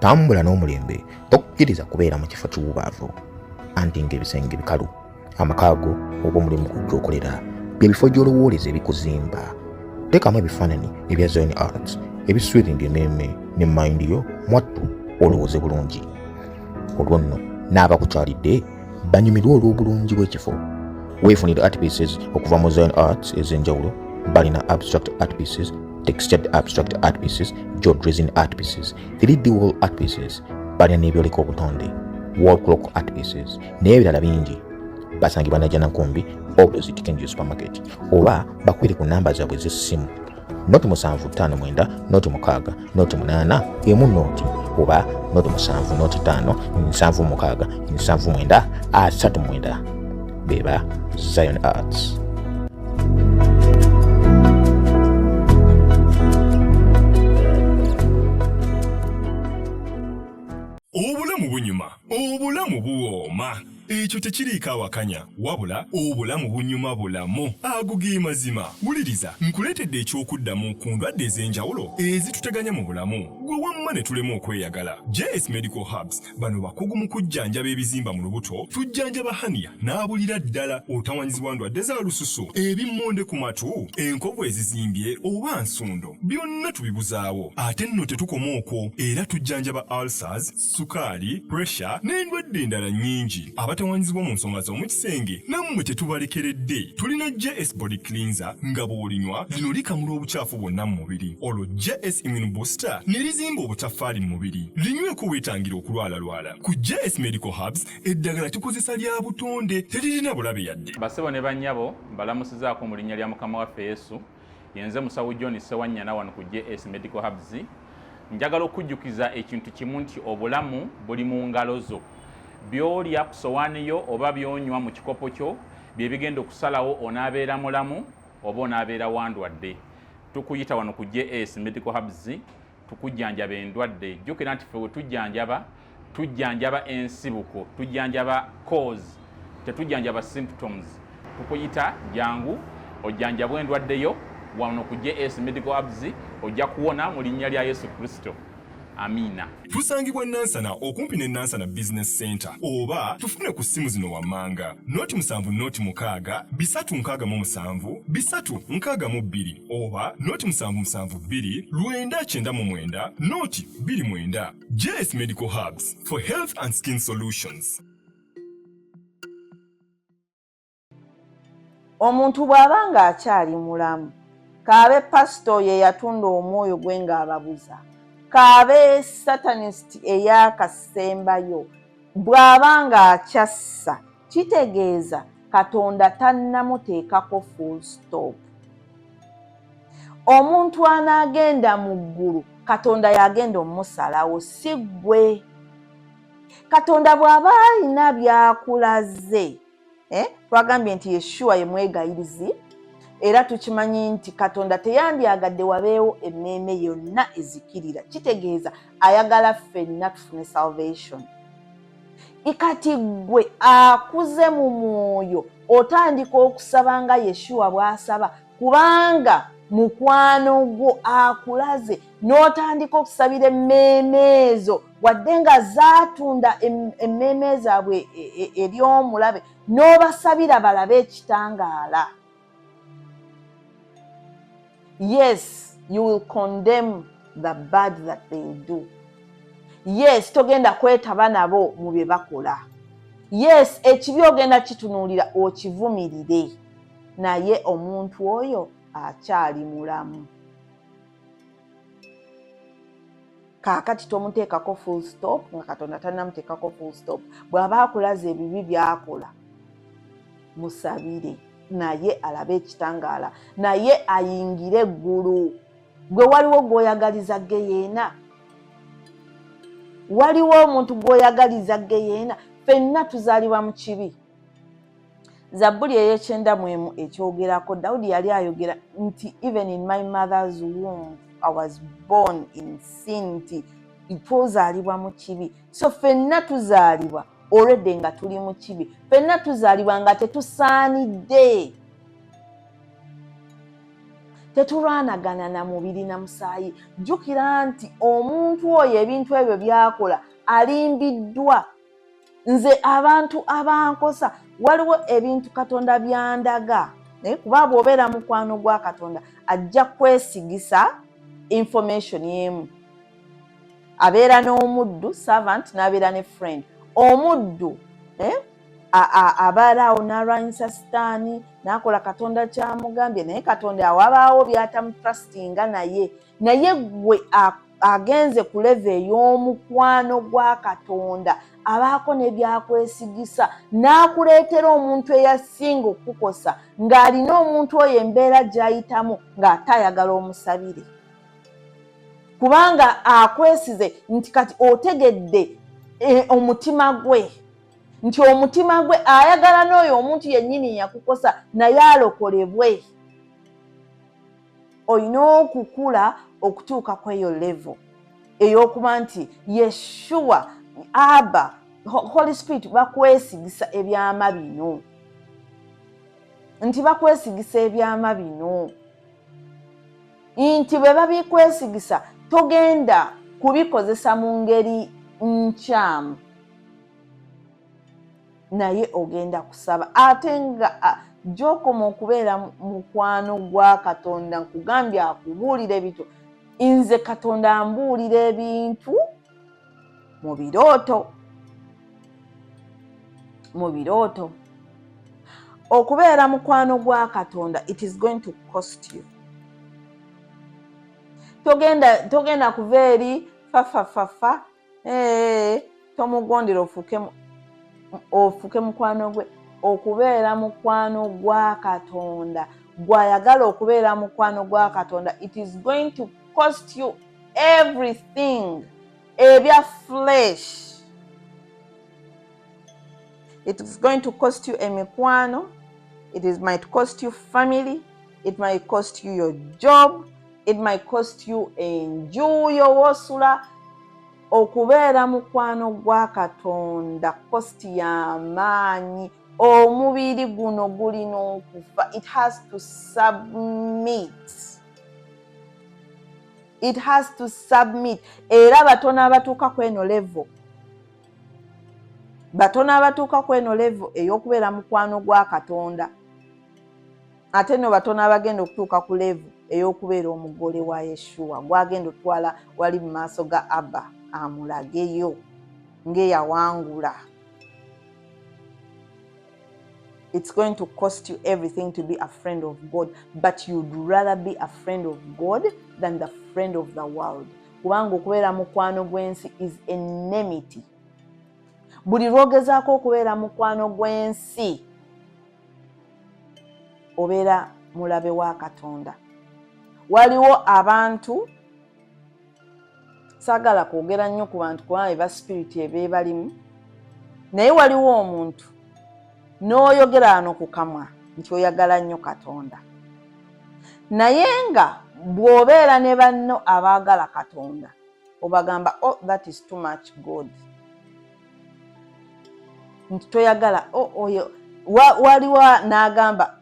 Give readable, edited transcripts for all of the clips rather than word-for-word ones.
tambula n'omulembe tokkiriza kubeera mu kifo kiwubaavu anti ng'ebisenge bikalu amakaago oba omulimu gujjookolera byebifo gy'olowooleza ebikuzimba. Teekamu ebifaananyi ebya Zion Arts ebiswiringa emmeeme ne mayindi yo mwattu olowooze bulungi. Olwo nno n'abakukyalidde banyumirwe olw'obulungi bw'ekifo. Weefunire art pieces okuva mu Zion Arts ez'enjawulo. Balina abstract art pieces, textured abstract art pieces, jeweled resin art pieces, 3D wall art pieces, balina n'ebyoleka obutonde, wall clock art pieces, n'ebirala bingi. Basangibwa Najjanankumbi opposite Kenji Supermarket oba bakwire ku namba zaabwe ez'essimu noti 759 noti 6 noti 8 emu noti oba noti 7 noti 5 76 79 39 beba Zion Arts. Obulamu bunyuma, obulamu buwooma. Ekyo tekiriiko awakanya wabula obulamu bunyuma bulamu agugi mazima. Wuliriza nkuleetedde ekyokuddamu ku ndwadde ez'enjawulo ezituteganya mu bulamu gwe wamma ne tulema okweyagala. JS Medical Hubs bano bakugu mu kujjanjaba ebizimba mu lubuto, tujjanjaba hania n'abulira ddala otawanyizibwa ndwadde za lususu, ebimmonde ku matu, enkovu ezizimbye oba nsundo, byonna tubibuzaawo. Ate nno tetukoma okwo, era tujjanjaba ulcers, sukaali, pressure n'endwadde endala nnyingi. Abatawanyizibwa mu nsonga z'omukisenge nammwe tetubalekeredde. Tulina JS Body Cleanser nga bw'olinywa lino likamula obucaafu bwonna mu mubiri. Olwo JS Immune Booster ne lizimba obutafaali mu mubiri. Linyweko weetangira okulwalalwala. Ku JS Medical Hubs eddagala tukozesa lya butonde teririna bulabe yadde. Basebo ne bannyabo mbalamusizaako mu linnya lya Mukama waffe Yesu. Yenze Musawo John Sewanyana wano ku JS Medical Hubs. Njagala okujjukiza ekintu kimu nti obulamu buli mu ngalo zo. Byolya ku sowaani yo oba byonywa mu kikopo kyo bye bigenda okusalawo onaabeera mulamu oba onaabeera wandwadde. Tukuyita wano ku JS Medical Hubs tukujjanjaba endwadde. Jjukira nti ffe tujjanjaba ensibuko, tujjanjaba cause, tetujjanjaba symptoms. Tukuyita jangu ojjanjabwa endwadde yo wano ku JS Medical Hubs ojja kuwona mu linnya lya Yesu Kristo. Amina. Tusangibwa Nansana okumpi ne Nansana Business Center oba tufune ku simu zino wammanga noti 7 noti 6 367 362 oba noti 772 999 noti 29. JS Medical Hubs for health and skin solutions. Omuntu bw'abanga akyali mulamu kaabe pasito ye yatunda omwoyo gwe ng'ababuza, kaabe satanist eyakasembayo bw'abanga akyassa kitegeeza Katonda tannamuteekako full stop. Omuntu anaagenda mu ggulu Katonda yagenda omusalawo si ggwe. Katonda bw'aba alina byakulaze, twagambye nti Yeshua ye mwegayirizi, era tukimanyi nti Katonda teyandyagadde wabeewo emmeeme yonna ezikirira. Kitegeeza ayagala ffenna tufune salvation. Ikati ggwe akuze mu mwoyo otandika okusaba nga Yeshua bw'asaba kubanga mukwano gwo akulaze n'otandika okusabira emmeeme ezo wadde nga zaatunda emmeeme zaabwe eri omulabe n'obasabira balabe ekitangaala. Yes, you will condemn the bad that they do. Yes, togenda kwetaba nabo mu bye bakola. Yes, ekibi ogenda kitunuulira okivumirire. Naye omuntu oyo akyali mulamu. Kaakati tomuteekako full stop nga Katonda tannamuteekako full stop. Bw'aba akulaza ebibi by'akola musabire naye alabe ekitangaala, naye ayingire eggulu. Gwe waliwo gw'oyagaliza geyeena? Waliwo omuntu gw'oyagaliza geyeena? Ffenna tuzaalibwa mu kibi. Zabbuli ey'ekyenda ekyogerako Dawudi yali ayogera nti even in my mother's womb I was born in sin, nti twozaalibwa mu kibi. So ffenna tuzaalibwa already nga tuli mu kibi. Ffenna tuzaalibwa nga tetusaanidde. tetulwanagana na mubiri na musaayi. Jjukira nti omuntu oyo ebintu ebyo by'akola alimbiddwa. Nze abantu abankosa waliwo ebintu Katonda byandaga naye kuba bw'obeera mukwano gwa Katonda ajja kwesigisa information y'emu. Abeera n'omuddu servant n'abeera ne friend. Omuddu abaala awo n'alwanyisa sitaani n'akola Katonda kyamugambye naye Katonda awabaawo by'atamutrustinga naye gwe agenze ku level ey'omukwano gwa Katonda abaako ne byakwesigisa n'akuleetera omuntu eyasinga okukosa ng'alina omuntu oyo embeera gy'ayitamu ng'ate ayagala omusabire kubanga akwesize nti kati otegedde omutima gwe nti omutima gwe ayagala n'oyo omuntu yennyini yakukosa naye alokolebwe. Olina okukula okutuuka kweyo level ey'okuba nti Yeshua Abba Holy Spirit bakwesigisa ebyama bino nti bakwesigisa ebyama bino nti bwe babikwesigisa togenda kubikozesa mu ngeri nkyamu naye ogenda kusaba ate nga gy'okoma okubeera mukwano gwa Katonda nkugambye akubuulira ebintu. Nze Katonda ambuulira ebintu mu birooto. Okubeera mukwano gwa Katonda it is going to cost you. Togenda kuva eri fafafafa tomugondera ofuke mukwano gwe. Okubeera mukwano gwa Katonda gw'ayagala okubeera mukwano gwa Katonda it is going to cost you everything ebya flesh. It is going to cost you emikwano. Might cost you family. It might cost you your job. It might cost you enju y'owosula. Okubeera mukwano gwa Katonda kosti y'amaanyi. Omubiri guno gulina okufa. It has to submit. It has to submit. Era batono abatuuka kweno level ey'okubeera mukwano gwa Katonda ate no batono abagenda okutuuka ku level ey'okubeera omugole wa Yeshua gwagenda otwala wali mu maaso ga Abba amulageyo ng'eyawangula. It's going to cost you everything to be a friend of God, but you'd rather be a friend of God than the friend of the world. Kubanga okubeera mukwano gw'ensi is enmity. Buli lwogezaako okubeera mukwano gw'ensi obeera mulabe wa Katonda. Waliwo abantu, saagala kwogera nnyo ku bantu kubanga eba spirit ebeebalimu, naye waliwo omuntu n'oyogera wano ku kamwa nti oyagala nnyo Katonda naye nga bw'obeera ne banno abaagala Katonda obagamba that is too much God. Nti toyagala oyo waliwo n'agamba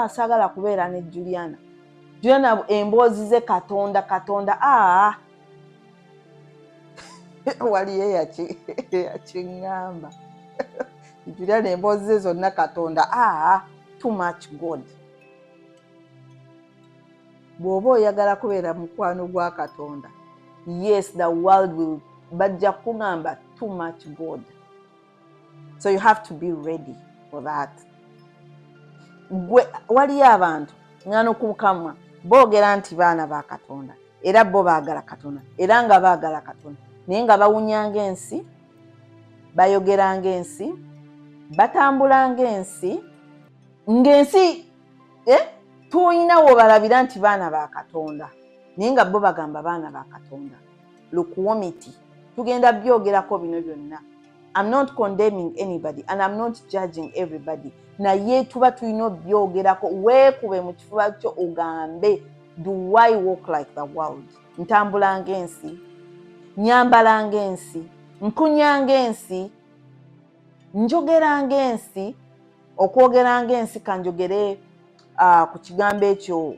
saagala kubeera ne Juliana emboozi ze Katonda waliyo yakiŋŋamba Juliana emboozi ze zonna Katonda too much God. Bw'oba oyagala kubeera mukwano gwa Katonda, yes, the world will bajja kugamba too much God. So you have to be ready for that. Waliyo abantu ngano ku kamwa boogera nti baana ba Katonda era bo baagala Katonda era nga baagala Katonda naye nga bawunya ng'ensi, bayogera ng'ensi, batambula ng'ensi tuyina wobalabira nti baana ba Katonda naye nga bo bagamba baana ba Katonda. Lukuwomiti tugenda byogerako bino byonna. I'm not condemning anybody and I'm not judging everybody. Naye tuba tulina byogerako weekube mu kifuba kyo ogambe, do I walk like the world? Ntambula ng'ensi, nyambala ng'ensi, nkunya ng'ensi, njogera ng'ensi. Okwogera ng'ensi kanjogere ku kigambo ekyo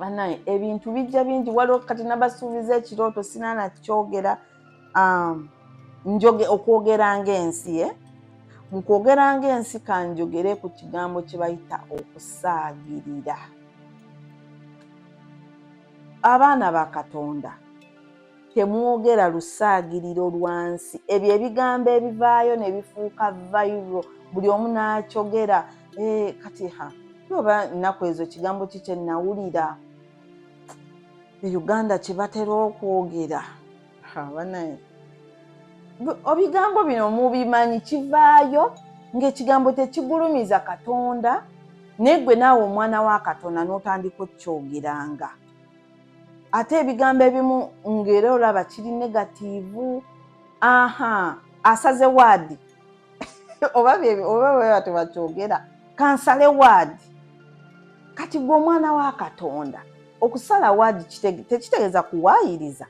banaye ebintu bijja bingi waliwo kati nabasuubiza ekirooto sinaana kyogera okwogera ng'ensi mu kwogera ng'ensi kanjogere ku kigambo kye bayita okusaagirira. Abaana ba Katonda temwogera lusaagiriro lwa nsi. Ebyo ebigambo ebivaayo ne bifuuka viral, buli omu n'akyogera. Kati oba nnaku ezo kigambo ki kye nnawulira Uganda kye batera okwogera. Banaye ebigambo bino mubimanyi kivaayo ng'ekigambo tekigulumiza Katonda, naye gwe naawe omwana wa Katonda n'otandika okukyogeranga. Ate ebigambo ebimu ng'era olaba kiri negatiivu. Asaze waadi oba bwe tebakyogera kansale waadi. Kati gwe omwana wa Katonda okusala waadi tekitegeeza kuwaayiriza.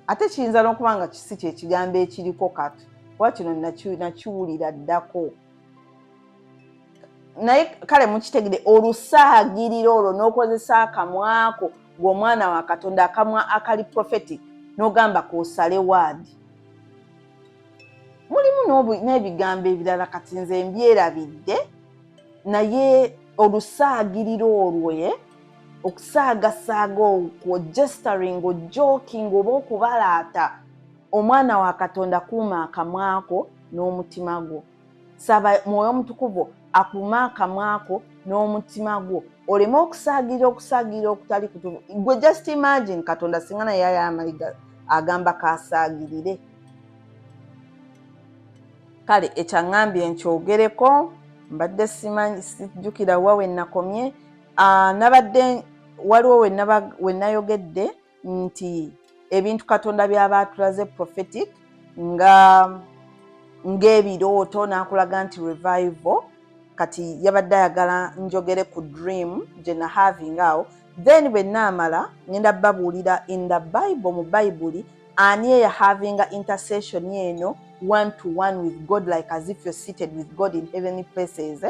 Ate kiyinza n'okuba nga kisi kye kigambo ekiriko kati kuba kino nakiwulira ddako. Naye kale mukitegede olusaagiriro olwo n'okozesa akamwako gw'omwana wa Katonda, akamwa akali prophetic, n'ogamba kosale waadi. Mulimu n'ebigambo ebirala kati nze mbyerabidde, naye olusaagiriro olwo okusaagasaaga okwo, gesturing, joking oba okubalaata, omwana wa Katonda kuuma akamwako n'omutima gwo. Saba Mwoyo Omutukuvu akuuma akamwako n'omutima gwo oleme okusaagirira okutali kutuufu. Gwe just imagine Katonda singa naye ay'amayiga agamba kaasaagirire. Kale ekyaŋŋambye nkyogereko, mbadde sijjukira wa we nakomye. Nabadde waliwo we nayogedde nti ebintu Katonda by'aba atulaze prophetic ng'ebirooto, n'akulaga nti revival. Kati yabadde ayagala njogere ku dream gye na having awo, then bwe naamala ngenda babuulira in the Bible, mu Bayibuli ani eya having intercession eno one to one with God, like as if you're seated with God in heavenly places.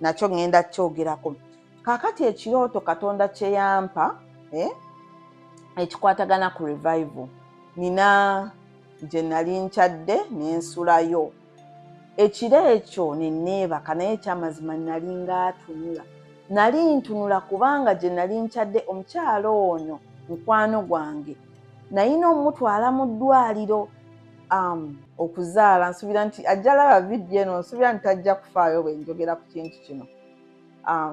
Nakyo ngenda kyogerako. Kaakati ekirooto Katonda kye yampa ekikwatagana ku revival, nina gye nali nkyadde n'ensulayo. Ekiro ekyo ne neebaka, naye ekyamazima nali ntunula kubanga gye nali nkyadde omukyalo ono mukwano gwange nayina omutwala mu ddwaliro okuzaala. Nsuubira nti ajja laba vidiyo eno, nsuubira nti tajja kufaayo bwe njogera ku kintu kino.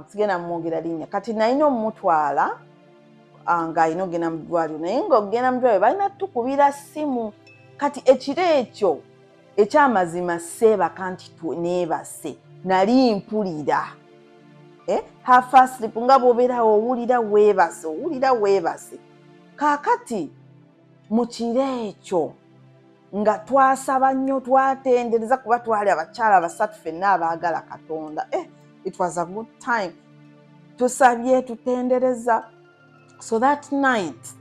Sigenda mwogera linnya. Kati nayina omutwala ng'alina ogenda mu ddwaliro, naye ng'ogenda mu ddwaliro balina tukubira ssimu. Kati ekiro ekyo ekyamazima seebaka nti neebase, nali mpulira half asleep nga bw'obeerawo owulira weebase. Kaakati mu kiro ekyo nga twasaba nnyo, twatendereza kuba twali abakyala basatu ffenna abaagala Katonda. It was a good time. Tusabye, tutendereza. So that night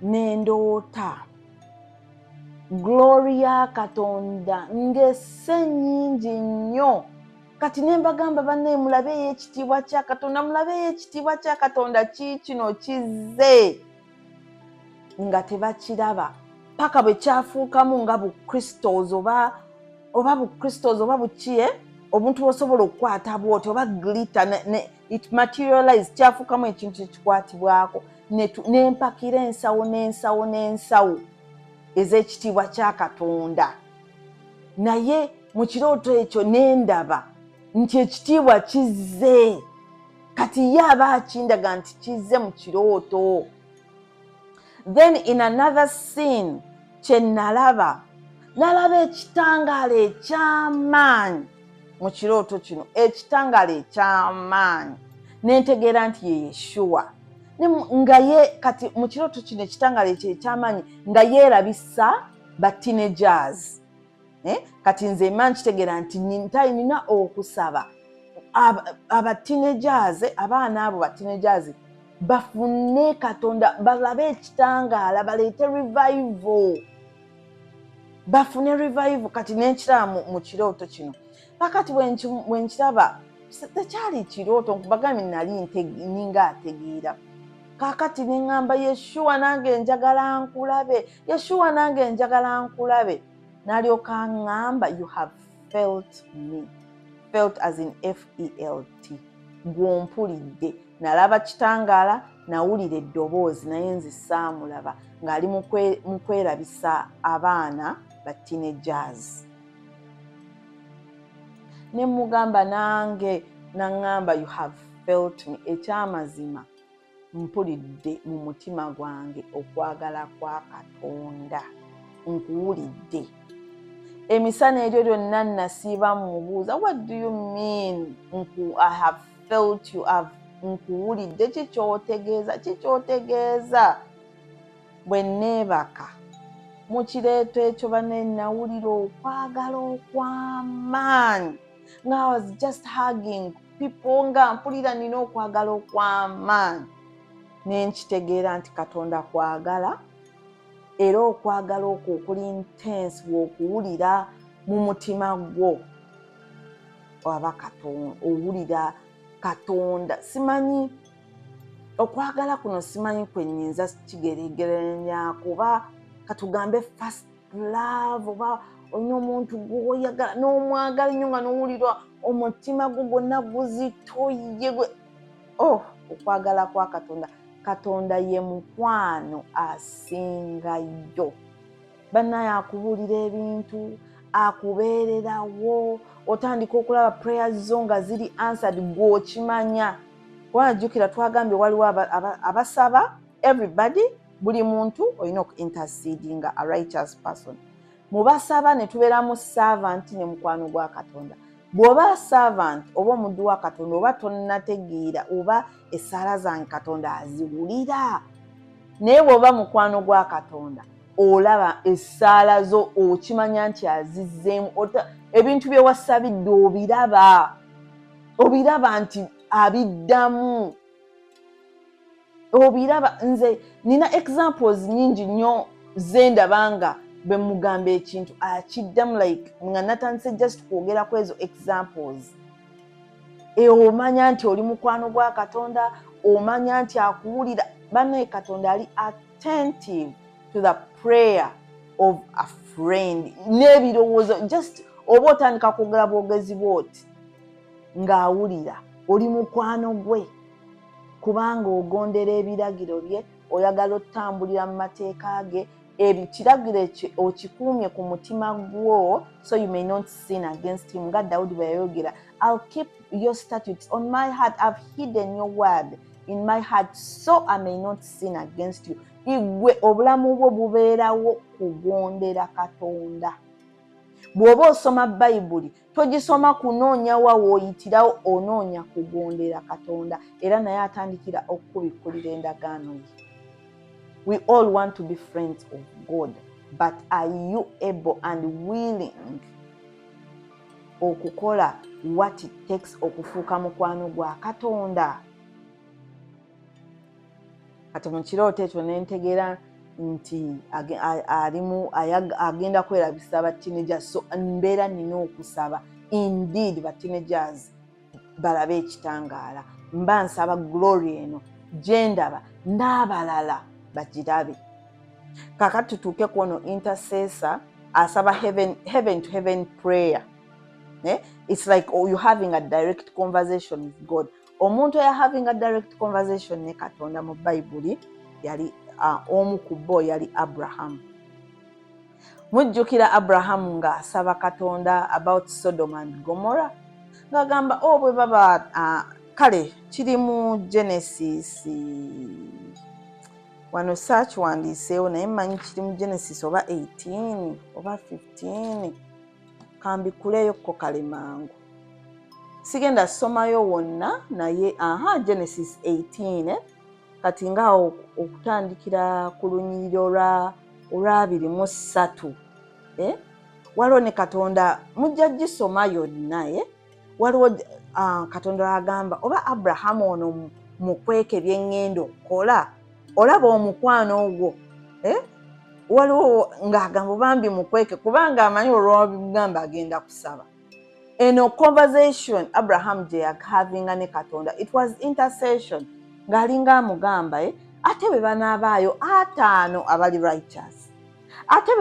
nendoota glory ya Katonda ng'esse nnyingi nnyo. Kati ne mbagamba banne mulabeyo ekitiibwa kya Katonda, mulabeyo ekitiibwa kya Katonda kino kizze, nga tebakiraba paka bwe kyafuukamu nga Bukristos oba Bukristos oba bukiye obuntu bw'osobola okukwata bw'oti oba glitter it materialize, kyafuukamu ekintu ekikwatibwako, n'empakira n'ensawo ez'ekitiibwa kya Katonda. Naye mu kirooto ekyo nendaba nti ekitiibwa kizze. Kati ye aba akindaga nti kizze mu kirooto. Then in another scene kye nalaba ekitangaala eky'amaanyi mu kirooto kino, ekitangaala eky'amaanyi. Nentegeera nti ye Yeshua. Nga ye kati mu kirooto kino ekitangaala eky'amaanyi nga yeerabisa ba teenagers. Kati nze mma nkitegeera nti nina okusaba aba teenagers, abaana abo ba teenagers bafune Katonda, balabe ekitangaala, baleete revival, bafune revival. Kati nenkiraba mu kirooto kino. Pakati bwe nkiraba tekyali kirooto nkubagambye nali ninga ategeera. Kaakati ne ŋŋamba Yeshua nange njagala nkulabe, Yeshua nange njagala nkulabe. N'alyoka aŋŋamba you have felt me. Felt as in F-E-L-T. Gw'ompulidde. Nalaba kitangaala, nawulira eddoboozi naye nze saamulaba ng'ali mu kwerabisa abaana ba teenagers. Ne mugamba nange naŋŋamba you have felt me. Ekyamazima mpulidde mu mutima gwange okwagala kwa Katonda. Nkuwulidde. Emisana eryo lyonna nasiiba mubuuza what do you mean I have felt you have nkuwulidde kikyotegeeza bwe neebaka mu kireeto ekyo banne nawulira okwagala okw'amaanyi nga I was just hugging people nga mpulira nina okwagala okw'amaanyi ne nkitegeera nti Katonda kwagala era okwagala okwo okuli intense bw'okuwulira mu mutima gwo oba Katonda owulira Katonda. Simanyi okwagala kuno simanyi kwe nnyinza kigeregeranya kuba katugambe first love oba olina omuntu gw'oyagala n'omwagala nnyo nga n'owulira omutima gwo gwonna guzitoye okwagala kwa Katonda. Katonda ye mukwano asingayo. Bannaye akubuulira ebintu, akubeererawo, otandika okulaba prayers zo nga ziri answered gw'okimanya. Wajjukira twagambye waliwo abasaba, everybody, buli muntu olina okuintercedinga a righteous person. Mu basaba ne tubeeramu servant ne mukwano gwa Katonda. Bw'oba servant oba omuddu wa Katonda oba tonnategeera oba essaala zange Katonda aziwulira. Naye bw'oba mukwano gwa Katonda olaba essaala zo okimanya nti azizzeemu. Ebintu bye wasabidde obiraba nti abiddamu. Obiraba. Nze nina examples nyingi nnyo zendabanga bwe mugamba ekintu akiddamu like nga natandise just kwogera ku ezo examples. Omanya nti oli mukwano gwa Katonda, omanya nti akuwulira. Bannaye Katonda ali attentive to the prayer of a friend. N'ebirowoozo just oba otandika kwogera bwogezi bw'oti ng'awulira oli mukwano gwe kubanga ogondera ebiragiro bye, oyagala otambulira mu mateeka ge. Ekiragiro ekyo okikuumye ku mutima gwo so you may not sin against him. Nga Dawudi bwe yayogera, I'll keep your statutes on my heart, I've hidden your word in my heart so I may not sin against you. Igwe obulamu bwo bubeerawo kugondera Katonda. Bw'oba osoma Bayibuli togisoma kunoonya wa wooyitirawo, onoonya kugondera Katonda era naye atandikira okukubikkulira endagaano ye. We all want to be friends of God, but are you able and willing okukola what it takes okufuuka mukwano gwa Katonda? Kati mu kirooto ekyo ne ntegeera nti agenda kwerabisa ba teenagers, so mbeera nina okusaba indeed ba teenagers balabe ekitangaala. Mba nsaba glory eno gye ndaba n'abalala bagirabe. Kakati tutuuke ku ono intercessor asaba heaven to heaven prayer. It's like you're having a direct conversation with God. Omuntu ya having a direct conversation ne Katonda mu Bayibuli yali omu ku bo yali Abraham. Mujjukira Abraham nga asaba Katonda about Sodom and Gomorrah ng'agamba bwe baba kale kiri mu Genesis wano search wandiiseewo naye mmanyi kiri mu Genesis oba 18 oba 15 kambikuleyo ko kale mangu. Sigenda somayo wonna naye Genesis 18 kati nga okutandikira ku lunyiriri olwa 23 waliwo ne Katonda mujja gisoma yonna waliwo Katonda agamba oba Abrahamu ono mukweke byengendo kola olaba omukwano ogwo waliwo ng'agamba bambi mukweke kubanga amanyi olw'obigamba agenda kusaba. eno conversation Abraham gye yakavinga ne Katonda, it was intercession ng'alinga amugamba ate bwe banaabaayo 5 abali righteous, ate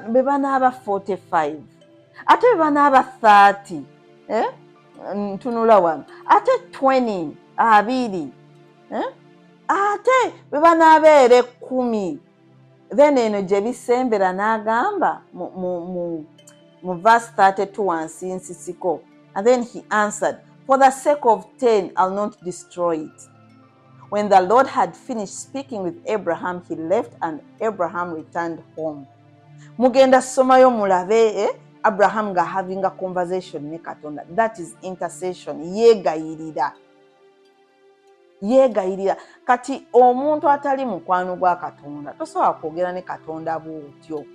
bwe banaaba 45, ate bwe banaaba 30, ntunula wano, ate 20 20, ate bwe banaabeera 10. Then eno gye bisembera n'agamba mu verse 32 wansi nsisiko, and then he answered, for the sake of 10 I'll not destroy it. When the Lord had finished speaking with Abraham, he left and Abraham returned home. Mugenda somayo mulabe Abraham nga having a conversation ne Katonda. That is intercession. Yeegayirira. Kati omuntu atali mukwano gwa Katonda tosobola kwogera ne Katonda bw'otyo.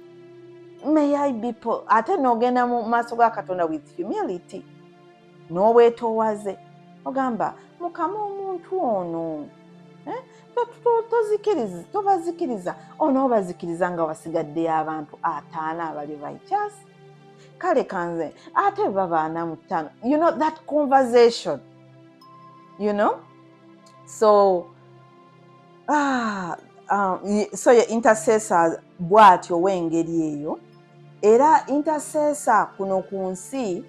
May I be ate n'ogenda mu maaso ga Katonda with humility n'obwetoowaze ogamba mukama omuntu ono tobazikiriza onoobazikiriza nga wasigaddeyo abantu 5 abali righteous, kale kanze ate baba 45. You know that conversation, you know. So so ye intercessor bw'atyo w'engeri eyo. Era intercessor kuno ku nsi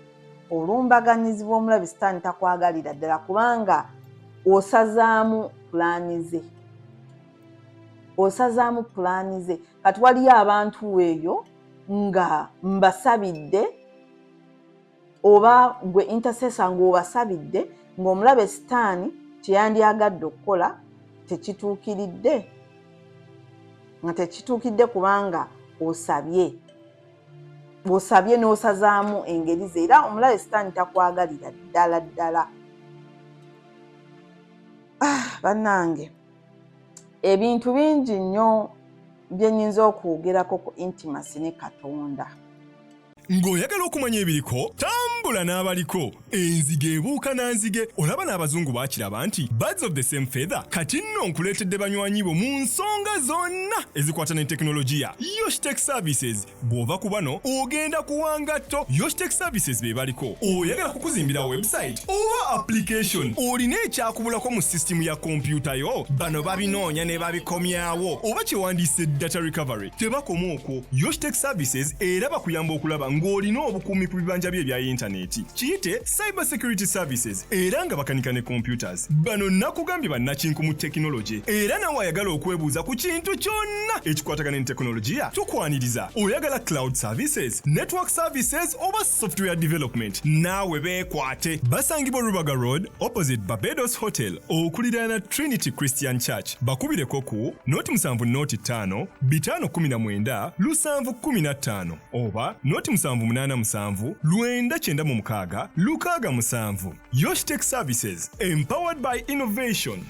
olumbaganizibwa omulabi Sitaani takwagalira ddala kubanga osazaamu pulaani ze. Kati waliyo abantu eyo nga mbasabidde oba gwe intercessor ng'obasabidde ng'omulabe Sitaani kyeyandyagadde okukola tekituukidde kubanga osabye n'osazaamu engeri ze. Era omulabe Sitaani takwagalira ddala. Bannange, ebintu bingi nnyo bye nnyinza okwogerako ku intimacy ne Katonda. Ng'oyagala okumanya ebiriko tambula n'abaliko. Enzige ebuuka na nzige. Olaba n'abazungu baakiraba nti birds of the same feather. Kati nno nkuleetedde banywanyi bo mu nsonga zonna ezikwata ne tekinologiya. Yoshtech Services. Bw'ova ku bano ogenda kuwanga tto. Yoshtech Services be baliko. Oyagala kukuzimbira website oba application. Olina ekyakubulako mu system ya kompyuta yo. Bano babinoonya ne babikomyawo. Oba kyewandiise data recovery. Tebakoma okwo. Yoshtech Services era bakuyamba okulaba ng'olina obukuumi ku bibanja bye ebya intaneti. Kiyite Cyber Security Services era nga bakanika ne computers. Bano nakugambye bannakinku mu tekinologi. Era nawe ayagala okwebuuza ku kintu kyonna ekikwatagana ne tekinologiya, tukwaniriza. Oyagala cloud services, network services oba software development, naawe beekwate. Basangibwa Rubaga Road opposite Barbados Hotel okuliraana Trinity Christian Church. Bakubireko ku 07 519 715 oba 0787 996 67. Yoshtech Services, empowered by innovation.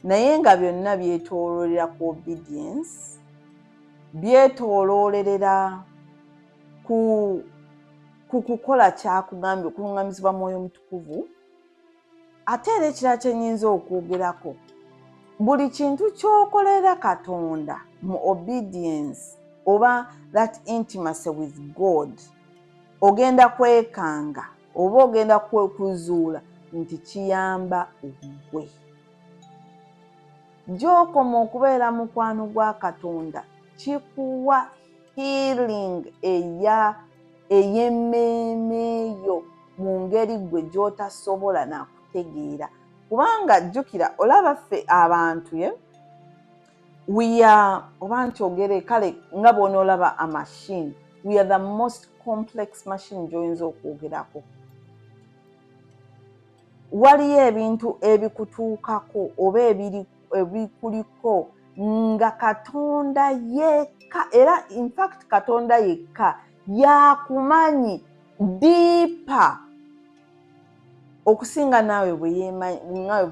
Naye nga byonna byetooloolera ku obedience, byetooloolerera ku kukola kyakugambye okulungamizibwa Mwoyo Mutukuvu. Ate era ekirala kye nnyinza okwogerako, buli kintu ky'okolera Katonda mu obedience oba that intimacy with God, ogenda kwekanga oba ogenda kuzuula nti kiyamba ogwe. Gy'okoma okubeera mukwano gwa Katonda kikuwa healing ey'emmeeme yo mu ngeri gwe gy'otasobola nakutegeera. Kubanga jjukira olaba ffe abantu oba nkyogere kale nga bw'onoolaba a machine, we are the most complex machine gy'oyinza okwogerako. Waliyo ebintu ebikutuukako oba ebikuliko nga Katonda yekka, era in fact Katonda yekka yakumanyi deeper okusinga naawe bwe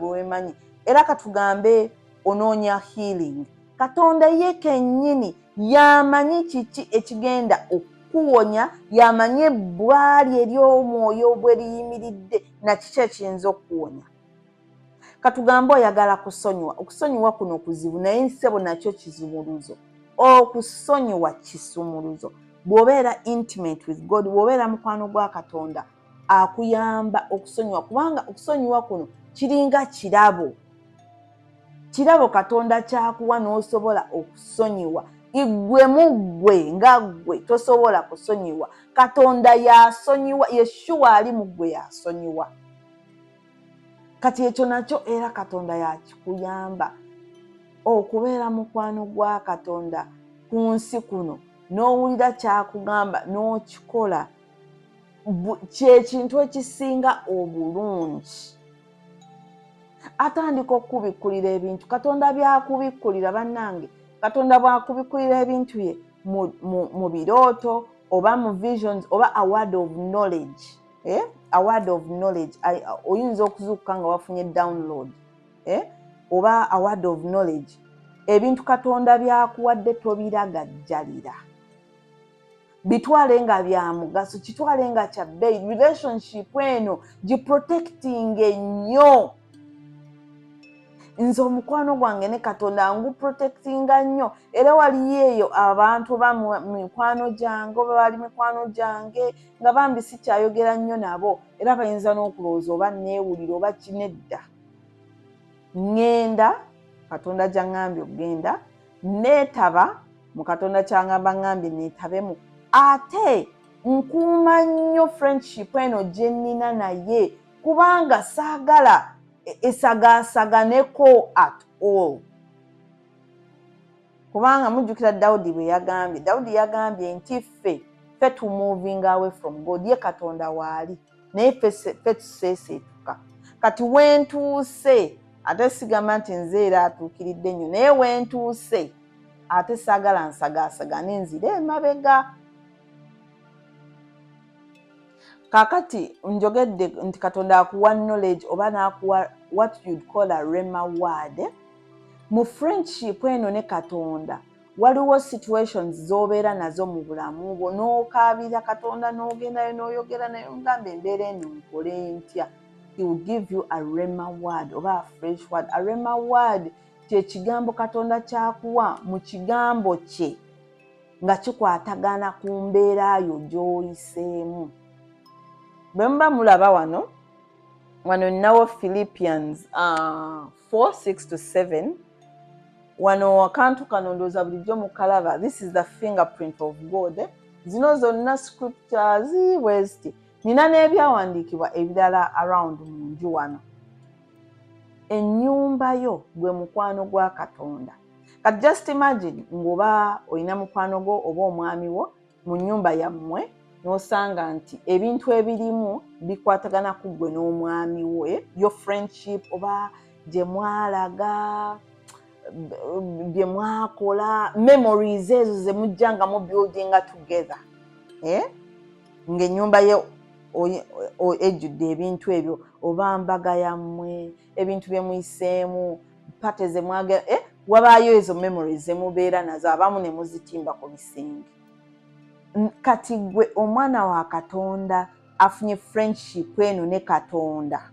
weemanyi. Era katugambe onoonya healing, Katonda ye kennyini yamanyi kiki ekigenda okuwonya, yamanyi ebbwali ery'omwoyo bwe liyimiridde na kiki ekiyinza okuwonya. Katugambe oyagala kusonyiwa, okusonyiwa kuno kuzibu naye nsebo nakyo kizibuluzo. okusonyiwa kisumuluzo. Bw'obeera intimate with God, bw'obeera mukwano gwa Katonda, akuyamba okusonyiwa, kubanga okusonyiwa kuno kiringa kirabo. Kirabo Katonda kyakuwa n'osobola okusonyiwa. Igwe mu ggwe nga ggwe tosobola kusonyiwa. Katonda yasonyiwa, Yeshua ali mu ggwe yasonyiwa. Kati ekyo nakyo era Katonda yakikuyamba okubeera mukwano gwa Katonda ku nsi kuno, n'owulira kyakugamba n'okikola, kyekintu ekisinga obulungi. Atandika okubikkulira ebintu, Katonda byakubikkulira bannange. Katonda bwakubikkulira ebintu ye mu birooto oba mu visions oba a word of knowledge. A word of knowledge. Oyinza okuzuukuka nga wafunye download. Oba a word of knowledge. Ebintu Katonda byakuwadde tobiragajjalira. Bitwale nga bya mugaso, kitwale nga kya bbeeyi. Relationship eno giprotecting ennyo. Nze omukwano gwange ne Katonda nguprotectinga nnyo. Era waliyo eyo abantu ba mikwano gyange oba bali mikwano gyange nga bambi sikyayogera nnyo nabo, era bayinza n'okulowooza oba neewulira oba kinedda. Ngenda, Katonda gy'aŋŋambye okugenda, neetaba mu Katonda ky'aŋŋamba ŋŋambye neetabemu. Ate nkuuma nnyo friendship eno gye nnina naye, kubanga saagala esagaasaganeko at all. Kubanga mujjukira Dawudi bwe yagambye. Dawudi yagambye nti ffe to moving away from God. Ye Katonda waali, naye ffe tuseeseetuka. Kati wentuuse, ate sigamba nti nze era atuukiridde nnyo, naye wentuuse ate saagala nsagaasagane nzire emabega. Kakati njogedde nti Katonda akuwa knowledge oba n'akuwa what you'd call a rema word. Mu friendship eno ne Katonda waliwo situations z'obeera nazo mu bulamu bwo, n'okaabira Katonda n'ogendayo n'oyogera naye omugambe embeera eno nkole ntya. He will give you a rema word oba a fresh word. A rema word kye kigambo Katonda kyakuwa mu kigambo kye nga kikwatagana ku mbeera yo gy'oyiseemu. Bwe muba mulaba wano nnawo Philippians 4:6-7. Wano akantu kano ndowooza bulijjo mukalaba. This is the fingerprint of God. Zino zonna scriptures bweziti. Nina n'ebyawandiikibwa ebirala around mu nju wano. Ennyumba yo gwe mukwano gwa Katonda. Kati just imagine ng'oba olina mukwano gwo oba omwami wo mu nnyumba yammwe, n'osanga nti ebintu ebirimu bikwatagana ku ggwe n'omwami we, your friendship oba gye mwalaga, bye mwakola, memories ezo ze mujja nga mu buildinga together. Ng'ennyumba ye ejjudde ebintu ebyo, oba mbaga yammwe, ebintu bye muyiseemu, pate ze mwagala, wabaayo ezo memories ze mubeera nazo, abamu ne muzitimba ku bisenge. Kati gwe omwana wa Katonda afunye friendship eno ne Katonda,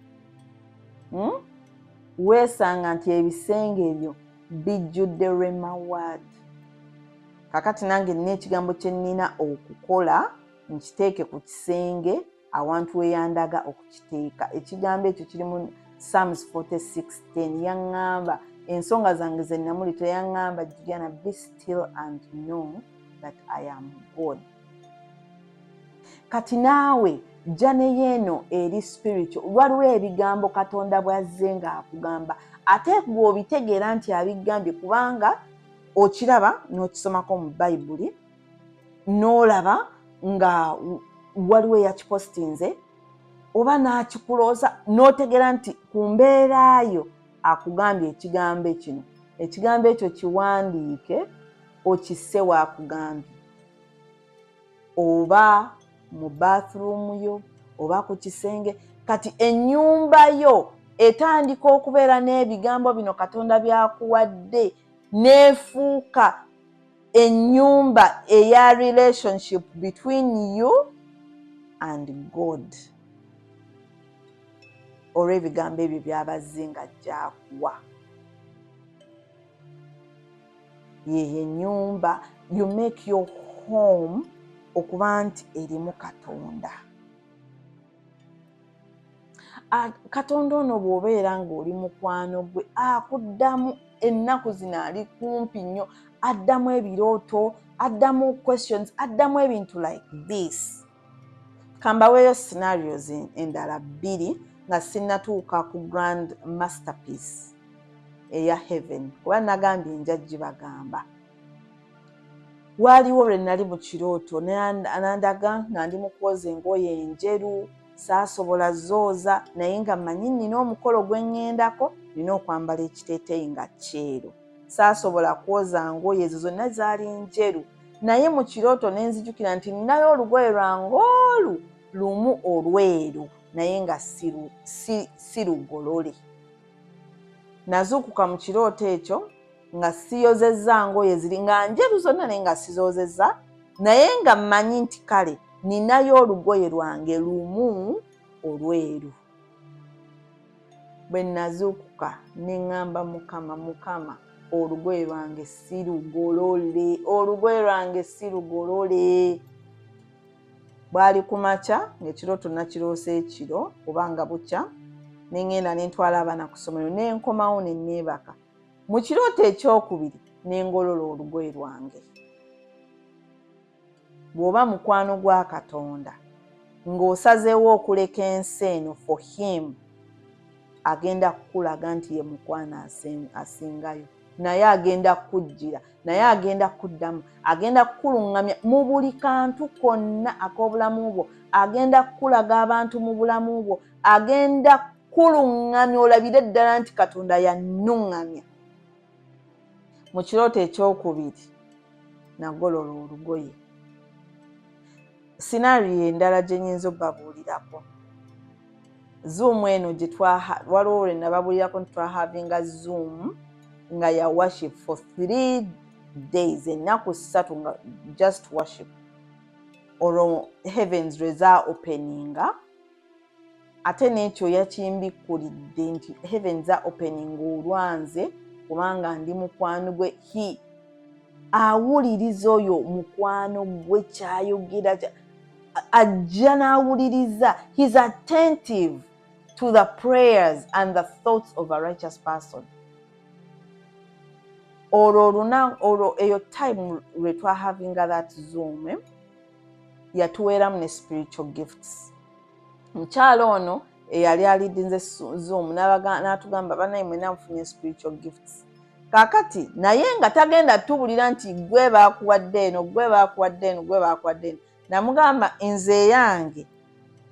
weesanga nti ebisenge ebyo bijjudde rema word. Kakati nange nina ekigambo kye nnina okukola nkiteeke ku kisenge awantu weyandaga okukiteeka. Ekigambo ekyo kiri mu Psalms 46:10. Yaŋŋamba ensonga zange ze namuli yaŋŋamba Juliana, be still and know that I am God. Kati naawe jja neyeeno eri spiritual. Waliwo ebigambo Katonda bw'azze ng'akugamba, ate gwe obitegeera nti abigambye kubanga okiraba n'okisomako mu Bayibuli, n'olaba nga waliwo eyakipositinze oba n'akikulooza, n'otegeera nti ku mbeera yo akugambye ekigambo kino. Ekigambo ekyo kiwandiike okisse waakugambye, oba mu bathroom yo oba ku kisenge. Kati ennyumba yo etandika okubeera n'ebigambo bino Katonda byakuwadde, n'efuuka ennyumba eya relationship between you and God. Olw'ebigambo ebyo byabazze nga gy'akuwa. ye ennyumba, you make your home okuba nti erimu Katonda. Katonda ono bw'obeera ng'oli mukwano gwe akuddamu ennaku zino ali kumpi nnyo, addamu ebirooto, addamu questions, addamu ebintu like this. Kambaweeyo scenarios endala 2 nga sinnatuuka ku grand masterpiece eya heaven kuba nagambye nja gibagamba. Waaliwo lwe nali mu kirooto nandaga nga ndi mu kwoza engoye enjeru, saasobola zooza naye nga mmanyi nina omukolo gwe ŋŋendako, nina okwambala ekiteeteeyi nga kyeru. Saasobola kwoza ngoye ezo zonna zaali njeru, naye mu kirooto ne nzijukira nti ninayo olugoye lwange olu lumu olweru naye nga si lugolole. Nazuukuka mu kirooto ekyo nga siyozezza ngoye ziri nga njeru zonna naye nga sizoozezza, naye nga mmanyi nti kale ninayo olugoye lwange lumu olweru. Bwe nazuukuka ne ŋŋamba Mukama, olugoye lwange si lugolole, olugoye lwange si lugolole. Bwali ku makya ng'ekirooto nakiroose ekiro kubanga bukya, ne ŋŋenda ne ntwala abaana ku ssomero ne nkomawo ne neebaka. Mu kirooto ekyokubiri ne ngolola olugoye lwange. Bw'oba mukwano gwa Katonda ng'osazeewo okuleka ensi eno for him, agenda kukulaga nti ye mukwano asingayo, naye agenda kukujjira, naye agenda kuddamu, agenda kukuluŋŋamya mu buli kantu konna ak'obulamu bwo, agenda kukulaga abantu mu bulamu bwo, agenda kukuluŋŋamya olabire ddala nti Katonda yannuŋŋamya. Mu kirooto ekyokubiri nagolola olugoye. Scenario endala gye nnyinza obbabuulirako, Zoom eno gye waliwo lwe nababuulirako nti twahavinga Zoom nga ya worship for 3 days, ennaku 3 nga just worship. Olwo heavens lwe za openinga, ate n'ekyo yakimbikkulidde nti heavens za openinga olwanze kubanga ndi mukwano gwe. Awuliriza oyo mukwano gwe kyayogera, ajja n'awuliriza. He's attentive to the prayers and the thoughts of a righteous person. Olwo eyo time lwe twahavinga that Zoom yatuweeramu ne spiritual gifts. Mukyalo ono eyali alidinze Zoom n'atugamba banaye mwenna mufunye spiritual gifts. Kaakati naye nga tagenda tubulira nti gwe baakuwadde eno, gwe baakuwadde eno, gwe baakuwadde eno. Namugamba nze yange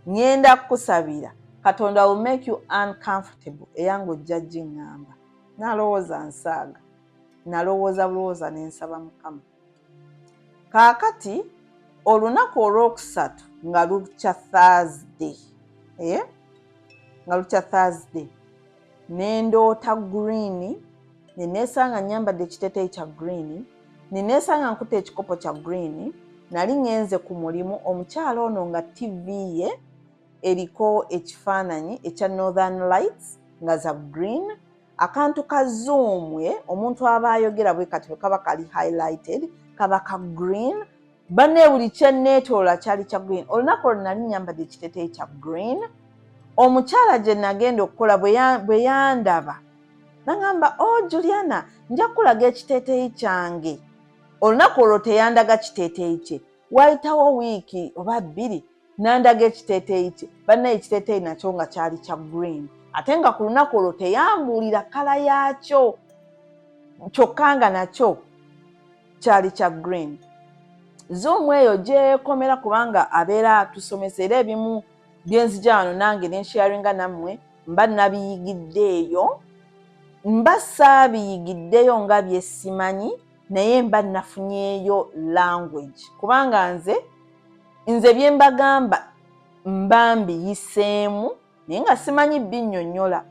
ngenda kukusabira, Katonda will make you uncomfortable, eyange ojja giŋŋamba. Nalowooza nsaaga, nalowooza bulowooza ne nsaba Mukama. Kaakati olunaku olwokusatu nga lukya Thursday, nga lukya Thursday ne ndoota green, ne neesanga nnyambadde ekiteeteeyi kya green, ne neesanga nkutte ekikopo kya green. Nali ngenze ku mulimu, omukyala ono nga TV ye eriko ekifaananyi ekya Northern Lights nga za green, akantu ka Zoom ye omuntu aba ayogera bwe kati kaba kali highlighted kaba ka green, banne buli kye neetoola kyali kya green. Olunaku olwo nali nyambadde ekiteeteeyi kya green. Omukyala gye nagenda okukola bwe yandaba n'agamba, oh Juliana, nja kulaga ekiteeteeyi kyange. Olunaku olwo teyandaga kiteeteeyi kye, wayitawo wiiki oba 2 n'andaga ekiteeteeyi kye, bannaye ekiteeteeyi nakyo nga kyali kya green, ate nga ku lunaku olwo teyambuulira kala yaakyo, kyokka nga nakyo kyali kya green. Zoom eyo gyekomera kubanga abeera atusomesa, era ebimu byenzija wano nange nensharinga nammwe mba nabiyigiddeeyo, mba saabiyigiddeyo nga bye simanyi, naye mba nafunyeeyo language kubanga nze bye mbagamba mba mbiyiseemu naye nga simanyi binnyonnyola.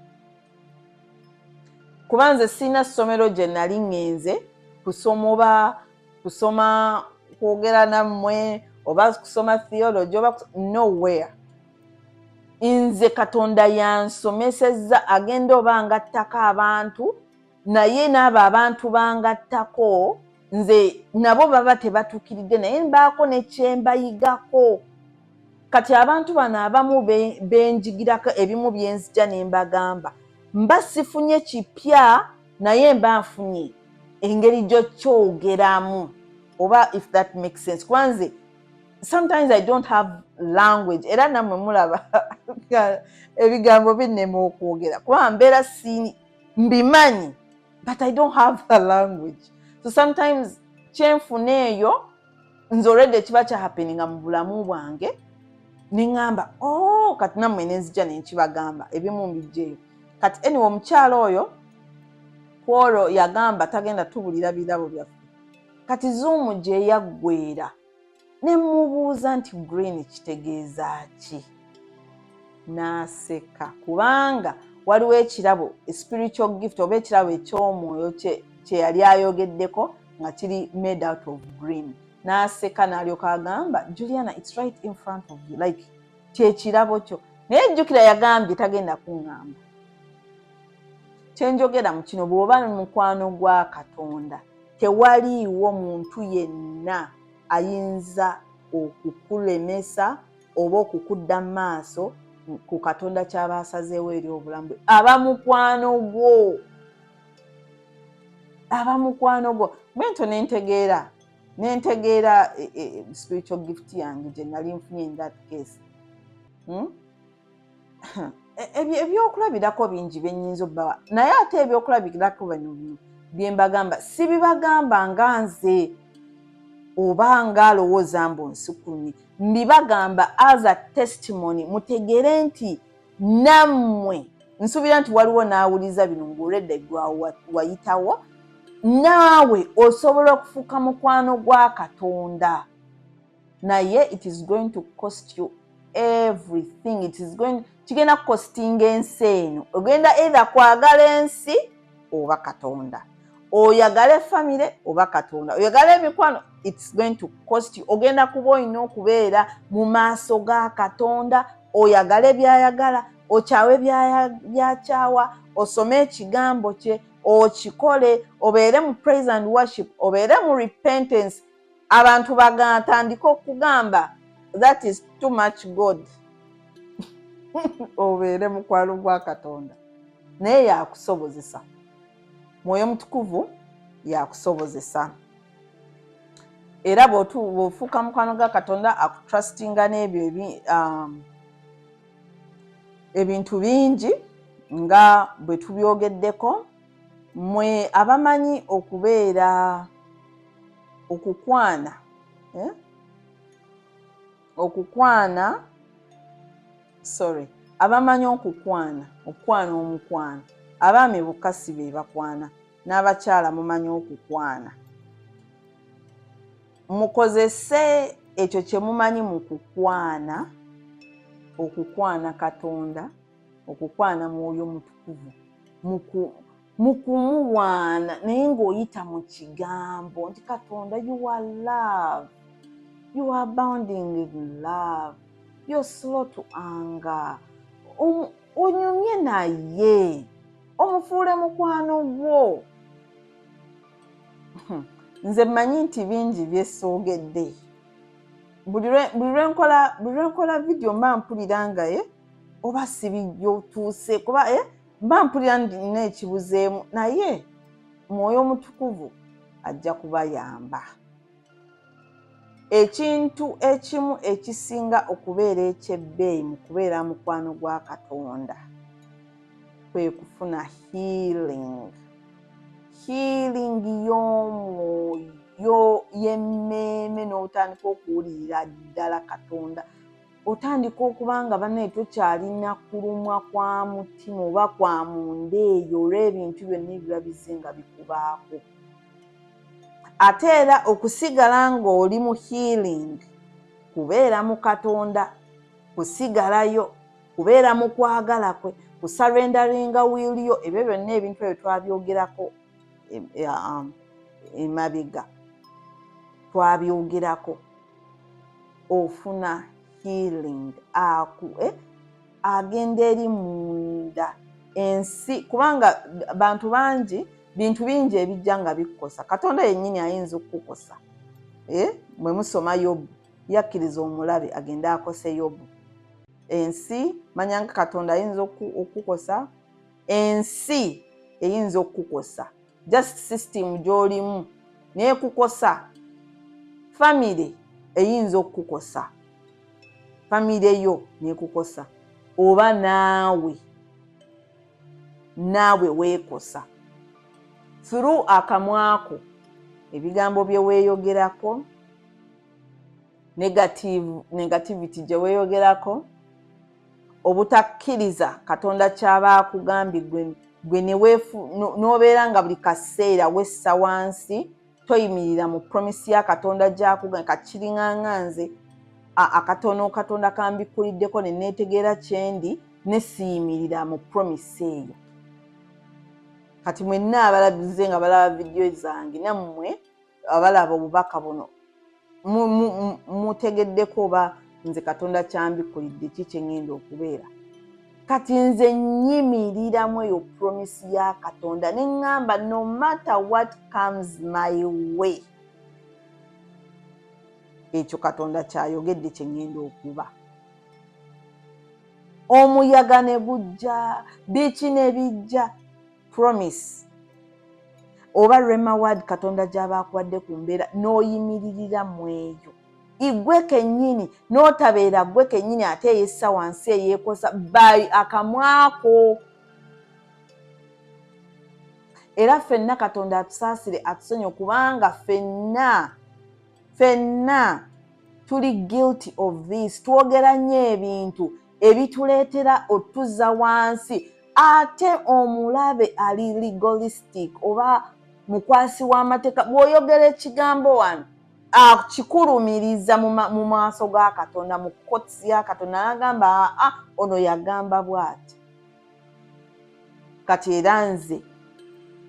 Kuba nze sirina ssomero gye nali ngenze kusoma kwogera nammwe oba kusoma theology oba nowhere. Nze Katonda yansomesezza, agenda oba ngattako abantu, naye n'abo abantu bangattako nze nabo baba tebatuukiridde naye mbaako ne kyembayigako. Kati abantu bano abamu benjigirako ebimu byenzija ne mbagamba mba sifunye kipya naye mba nfunye engeri gy'okyogeramu oba if that makes sense. Kwanze sometimes I don't have language era namwe mulaba ebigambo binnema okwogera kuba mbeera mbimanyi but I don't have the language. So sometimes kyenfuna eyo nze already kiba kya happeninga mu bulamu bwange ningamba kati nammwe nenzija nenkibagamba ebimu mbijjeeyo. Kati anyway omukyalo oyo kwolwo yagamba tagenda tubulira birabo byaffe. Kati Zoom gye yaggweera ne mubuuza nti green kitegeeza ki? N'aseka kubanga waliwo ekirabo spiritual gift oba ekirabo eky'omwoyo kye yali ayogeddeko nga kiri made out of green. N'aseka n'alyoka agamba Juliana, it's right in front of you, like kyekirabo kyo. Naye jjukira yagambye tagenda kuŋŋamba. Kyenjogera mu kino bw'oba mukwano gwa Katonda tewaliiwo muntu yenna ayinza okukulemesa oba okukudda mu maaso ku Katonda ky'aba asazeewo eri obulamu bwe. Aba mukwano gwo. Bwento nentegeera spiritual gift yange gye nali nfunye in that case. Ebyokulabirako bingi byennyinza obbawa naye ate ebyokulabirako bano bye mbagamba si bibagamba nga nze oba nga alowooza mbu nsukumye, mbibagamba as a testimony mutegeere nti nammwe nsuubira nti waliwo n'awuliza bino ng'olwedda wayitawo naawe osobola okufuuka mukwano gwa Katonda naye it is going to cost you everything. Kigenda kukostinga ensi eno. Ogenda either kwagala ensi oba Katonda, oyagala family oba Katonda, oyagala emikwano, it's going to cost you. Ogenda kuba olina okubeera mu maaso ga Katonda, oyagala byayagala, okyawe byakyawa, osome ekigambo kye, okikole, obeere mu praise and worship, obeere mu repentance. Abantu bagatandika okugamba that is too much God. Obeere mukwano gwa Katonda naye yakusobozesa. Mwoyo Mutukuvu yakusobozesa era bw'ofuuka mukwano gwa Katonda akutrustinga n'ebyo ebintu bingi nga bwe tubyogeddeko. Mwe abamanyi okubeera okukwana abamanyi okukwana omukwano, abaami bukasi be bakwana n'abakyala mumanyi okukwana. Mukozese ekyo kye mumanyi mu okukwana Katonda, okukwana Mwoyo Mutukuvu, mu kumuwaana naye ng'oyita mu kigambo nti Katonda, you are love, you are abounding in love, you're slow to anger. Onyumye naye omufuule mukwano gwo. Nze mmanyi nti bingi byesoogedde. Buli lwe nkola video mba mpulira nga oba si bijjotuuse kuba mba mpulira nina ekibuzeemu naye Mwoyo Mutukuvu ajja kubayamba. Ekintu ekimu ekisinga okubeera ekyebbeeyi mu kubeera mukwano gwa Katonda kwe kufuna healing y'omwoyo, y'emmeeme, n'otandika okuwulira ddala Katonda. Otandika okuba nga bannaye tokyalina kulumwa kwa mutima oba kwa munda eyo olw'ebintu byonna ebiba bizinga bikubaako. Ate era okusigala ng'oli mu healing, kubeera mu Katonda, kusigalayo, kubeera mu kwagala kwe, kusarendaringa will yo, ebyo byonna ebintu ebyo twabyogerako emabega, twabyogerako. Ofuna healing agenda eri munda ensi kubanga bantu bangi bintu bingi ebijja nga bikukosa. Katonda yennyini ayinza okukukosa. Bwe musoma Yobu, yakkiriza omulabe agende akose Yobu. Ensi manya nga Katonda ayinza okukukosa. Ensi eyinza okukukosa, just system gy'olimu neekukosa. Family eyinza okukukosa, family yo neekukosa, oba naawe weekosa through akamwako, ebigambo bye weeyogerako, negativity gye weeyogerako, obutakkiriza Katonda kyaba akugambye gwe n'obeera nga buli kaseera wessa wansi, toyimirira mu promise ya Katonda gy'akugambye. Kakiriŋŋaŋŋa nze akatono Katonda kambikuliddeko ne neetegeera kyendi ne siyimirira mu promise eyo. Kati mwenna abalabize nga balaba vidiyo zange, nammwe abalaba obubaka buno mutegeddeko oba nze Katonda kyambikulidde ki kye ŋŋenda okubeera. Kati nze nnyimiriramu eyo promise ya Katonda ne ŋŋamba no matter what comes my way, ekyo Katonda kyayogedde kye ŋŋenda okuba. Omuyaga ne gujja, biki ne bijja, promise oba rema word Katonda gy'aba akuwadde ku mbeera n'oyimiririra mu eyo. Igwe kennyini n'otabeera gwe kennyini ate eyessa wansi eyeekosa by akamwako. Era ffenna Katonda atusaasire atusonye kubanga ffenna tuli guilty of this. Twogera nnyo ebintu ebituleetera otuzza wansi. Ate omulabe ali legalistic oba mukwasi w'amateeka, bw'oyogera ekigambo wano akikulumiriza mu maaso ga Katonda, mu kkooti ya Katonda, n'agamba ono yagamba bw'ati. Kati era nze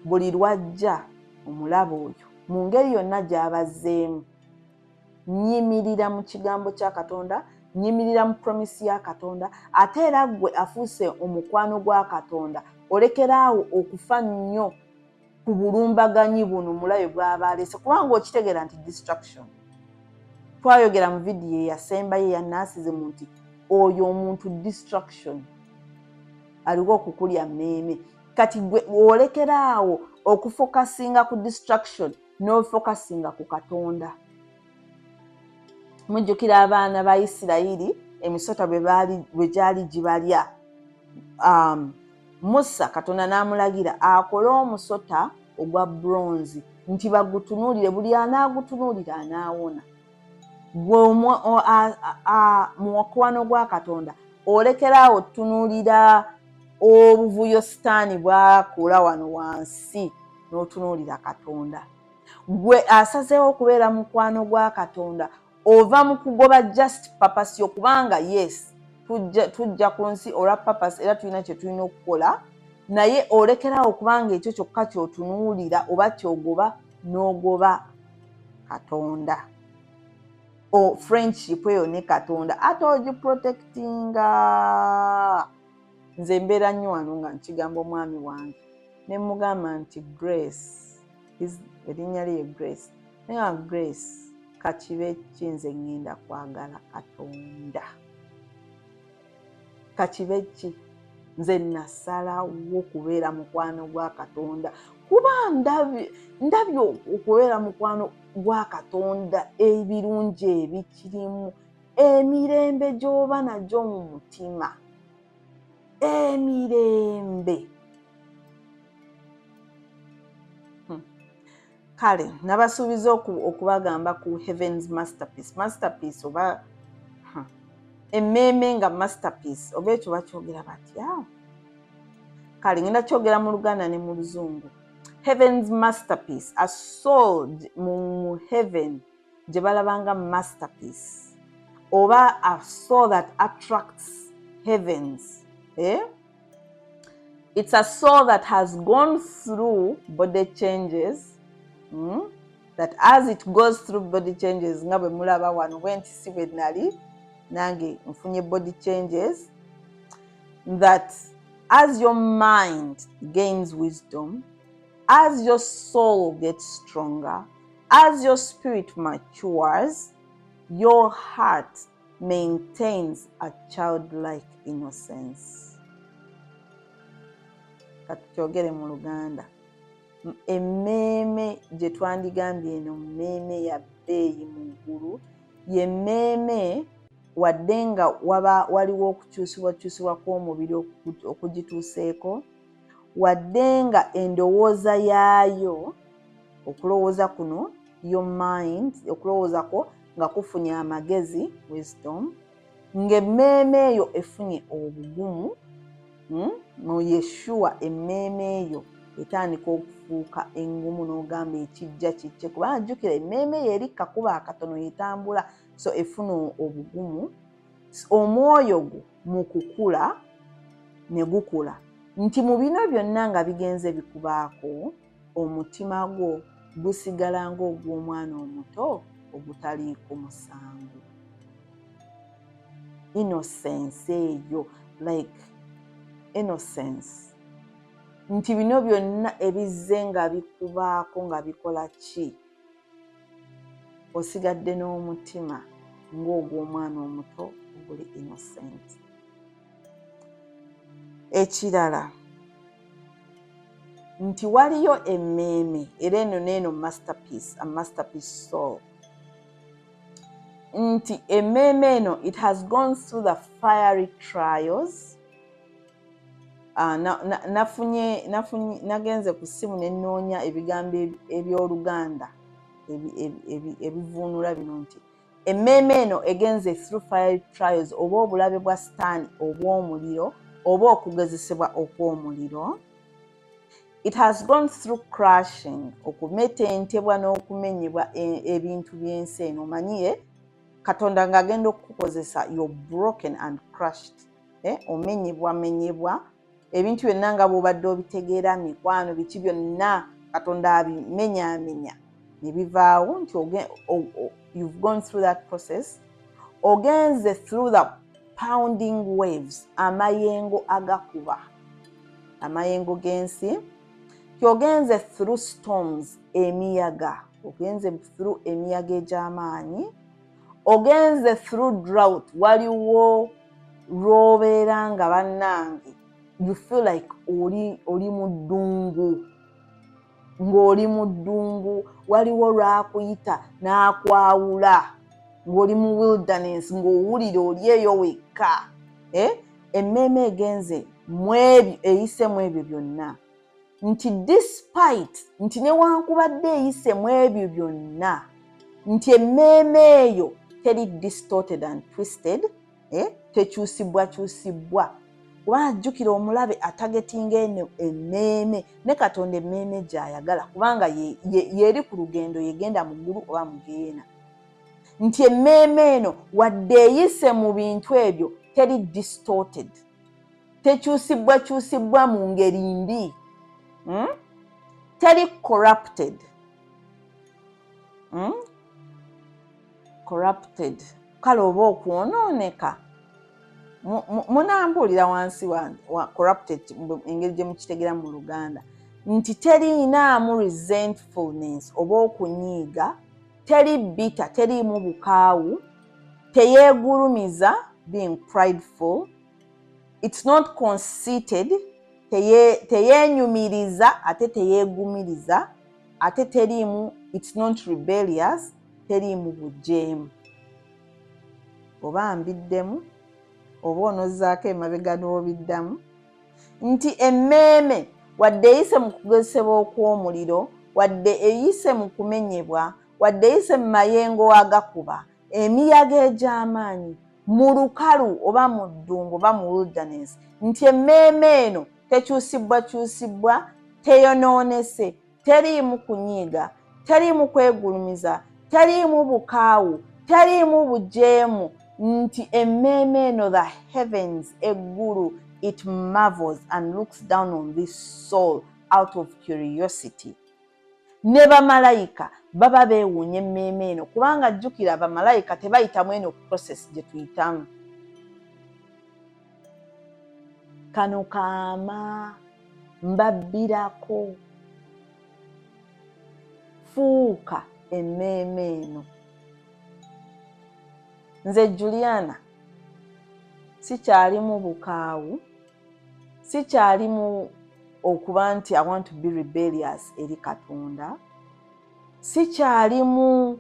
buli lwajja omulabe oyo mu ngeri yonna gy'abazzeemu, nnyimirira mu kigambo kya Katonda, nnyimirira mu promise ya Katonda. Ate era gwe afuuse omukwano gwa Katonda, olekeraawo okufa nnyo ku bulumbaganyi buno mulabe bw'aba aleese, kubanga okitegeera nti distraction. Twayogera mu vidiyo eyasembayo eyannaasize mu nti oyo omuntu distraction aliwo okukulya mmeeme. Kati gwe olekeraawo okufokasinga ku distraction n'ofokasinga ku Katonda. Mujjukira abaana ba Isirayiri emisota bwe gyali gibalya. Musa Katonda n'amulagira akole omusota ogwa bronze nti bagutunuulire, buli anaagutunuulira anaawona. Gwe mu mukwano gwa Katonda olekeraawo tunuulira obuvuyo sitaani bw'akola wano wansi n'otunuulira Katonda. Gwe asazeewo okubeera mu mukwano gwa Katonda ova mu kugoba just purpose okubanga yes tujja ku nsi olwa purpose era tulina kye tulina okukola, naye olekerawo okubanga ekyo kyokka ky'otunuulira oba ky'ogoba n'ogoba Katonda. Friendship eyo ne Katonda ate ogiprotectinga. Nze mbeera nnyo wano nga nkigamba omwami wange ne mugamba nti Grace, erinnya lye Grace, naye Grace kakibe ki nze ŋŋenda kwagala Katonda. Kakibe ki nze nasalawo okubeera mukwano gwa Katonda kuba ndabye okubeera mukwano gwa Katonda ebirungi ebikirimu, emirembe gy'oba nagyo mu mutima, emirembe. Kale nabasuubiza okubagamba ku Heaven's Masterpiece oba emmeeme nga masterpiece oba ekyo bakyogera batya. Kale ngenda kyogera mu Luganda ne mu Luzungu. Heaven's Masterpiece, a soul mu heaven gye balabanga masterpiece oba a soul that attracts heavens. It's a soul that has gone through body changes. That as it goes through body changes, nga bwe mulaba wano wenti si bwe nali nange nfunye body changes, that as your mind gains wisdom, as your soul gets stronger, as your spirit matures, your heart maintains a childlike innocence. Katukyogere mu Luganda. Emmeeme gye twandigambye eno mmeeme ya bbeeyi mu ggulu ye mmeeme wadde nga waliwo okukyusibwakyusibwa kw'omubiri okugituuseeko, wadde nga endowooza yaayo, okulowooza kuno, your mind, okulowoozako nga kufunye amagezi, wisdom, ng'emmeeme eyo efunye obugumu, mu Yeshua emmeeme eyo etandika okufuuka engumu n'ogamba ekijja kijje, kubanga jjukira emmeeme eyo eri kakuba akatono etambula, so efuna obugumu. Omwoyo gwo mu kukula ne gukula, nti mu bino byonna nga bigenze bikubaako, omutima gwo gusigala ng'ogw'omwana omuto ogutaliiko musango. Innocence eyo, like innocence, nti bino byonna ebizze nga bikubaako nga bikola ki? Osigadde n'omutima ng'ogw'omwana omuto oguli innocent. Ekirala nti waliyo emmeeme, era eno n'eno masterpiece, a masterpiece soul, nti emmeeme eno it has gone through the fiery trials. Nagenze ku ssimu ne nnoonya ebigambo eby'Oluganda ebivuunula bino nti emmeeme eno egenze through fiery trials, oba obulabe bwa Sitaani obw'omuliro oba okugezesebwa okw'omuliro. It has gone through crushing, okumetentebwa n'okumenyebwa ebintu by'ensi eno. Omanyiye Katonda ng'agenda okukozesa you're broken and crushed, omenyebwa ebintu byonna nga bw'obadde obitegeera, mikwano biki byonna Katonda abimenyaamenya ne bivaawo, nti you've gone through that process. Ogenze through the pounding waves, amayengo agakuba, amayengo g'ensi. Ogenze through storms, emiyaga, ogenze through emiyaga egy'amaanyi. Ogenze through drought, waliwo lw'obeera nga bannange you feel like oli mu ddungu, ng'oli mu ddungu, waliwo lwakuyita n'akwawula, ng'oli mu wilderness, ng'owulira oli eyo wekka. Emmeeme egenze eyise mu ebyo byonna, nti despite, nti newankubadde eyise mu ebyo byonna, nti emmeeme eyo teri distorted and twisted, tekyusibwakyusibwa. Kubanga jjukira omulabe atagetinga eno emmeeme ne Katonda emmeeme gy'ayagala, kubanga yeeri ku lugendo, yegenda mu ggulu oba mu Geena. Nti emmeeme eno wadde eyise mu bintu ebyo teri distorted, tekyusibwakyusibwa mu ngeri mbi, teri corrupted. Corrupted, kale oba okwonooneka, munambuulira wansi wa corrupted engeri gye mukitegera mu Luganda, nti teriinaamu resentfulness oba okunyiiga, teri bitter, teriimu bukaawu, teyeegulumiza, being prideful, it's not conceited, teyeenyumiriza ate teyeegumiriza, ate teriimu, it's not rebellious, teriimu bujeemu. Oba mbiddemu oba onozzaako emabega n'obiddamu, nti emmeeme wadde eyise mu kugezesebwa okw'omuliro, wadde eyise mu kumenyebwa, wadde eyise mu mayengo agakuba, emiyaga egy'amaanyi, mu lukalu oba mu ddungu oba mu wilderness, nti emmeeme eno tekyusibwakyusibwa, teyonoonese, teriimu kunyiiga, teriimu kwegulumiza, teriimu bukaawu, teriimu bujeemu, nti emmeeme eno the heavens, eggulu, it marvels and looks down on this soul out of curiosity. Ne bamalayika baba beewuunya emmeeme eno, kubanga jjukira abamalayika tebayitamu eno process gye tuyitamu. Kano kaama mbabbirako fuuka emmeeme eno. Nze Juliana sikyalimu bukaawu, sikyalimu okuba nti I want to be rebellious eri Katonda, sikyalimu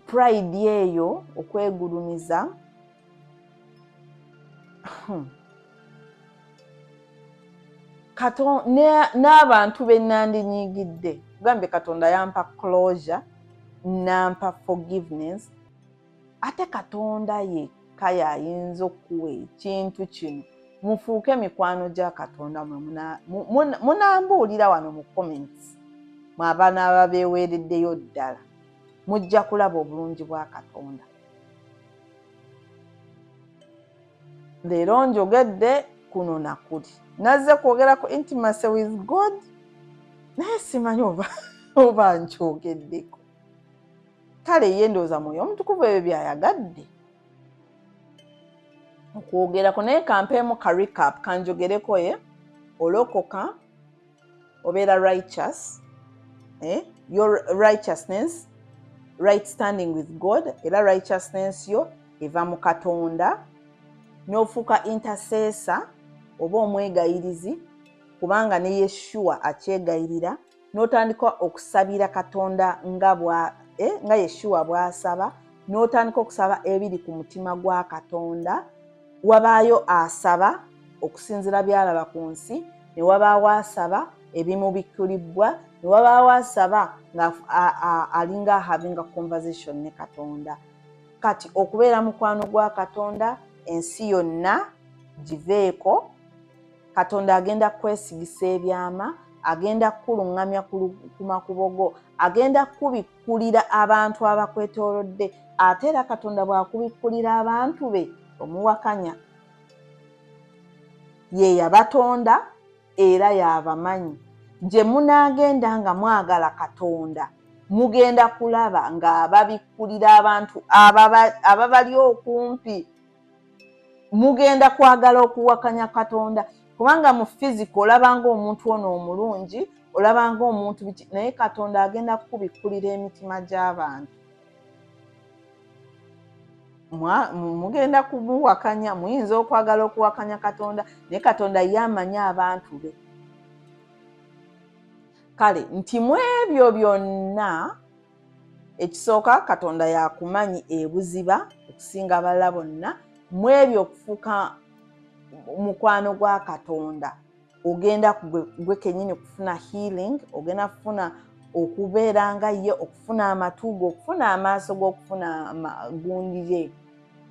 pride eyo okwegulumiza. N'abantu be nandinyiigidde kugambe Katonda yampa closure, nampa forgiveness, ate Katonda yekka y'ayinza okuwa ekintu kino. Mufuuke mikwano gya Katonda munambuulira wano mu comments, mwe abaana ababeeweereddeyo ddala mujja kulaba obulungi bwa Katonda. Leero njogedde kuno na kuli, nazze kwogera ku intimacy with God naye simanyi oba nkyogeddeko. Kale ye ndowooza Mwoyo Omutukuvu ebyo byayagadde okwogerako, naye kampeemu ka recap kanjogereko. Olokoka obeera righteous, your righteousness, right standing with God, era righteousness yo eva mu Katonda. N'ofuuka intercessor oba omwegayirizi, kubanga ne Yeshua akyegayirira, n'otandika okusabira Katonda nga Yeshua bw'asaba, n'otandika okusaba ebiri ku mutima gwa Katonda. Wabaayo asaba okusinzira byalaba ku nsi, ne wabaawo asaba ebimubikkulibwa, ne wabaawo asaba nga alinga having a conversation ne Katonda. Kati okubeera mukwano gwa Katonda, ensi yonna giveeko, Katonda agenda kwesigisa ebyama, agenda kukuluŋŋamya ku makubogo, agenda kubikkulira abantu abakwetoolodde. Ate era Katonda bw'akubikkulira abantu be omuwakanya, ye yabatonda era yabamanyi. Gye munaagenda nga mwagala Katonda, mugenda kulaba ng'ababikkulira abantu ababali okumpi. Mugenda kwagala okuwakanya Katonda, kubanga mu physical olabanga omuntu ono omulungi, olabanga omuntu biki, naye Katonda agenda kukubikkulira emitima gy'abantu. Mugenda kumuwakanya, muyinza okwagala okuwakanya Katonda, naye Katonda ye amanyi abantu be. Kale nti mu ebyo byonna, ekisooka Katonda yakumanyi ebuziba okusinga abalala bonna. Mu ebyo okufuuka mukwano gwa Katonda, ogenda gwe kennyini kufuna healing, ogenda kufuna okubeera nga ye, okufuna amatugo, okufuna amaaso go, okufuna amagundi ye,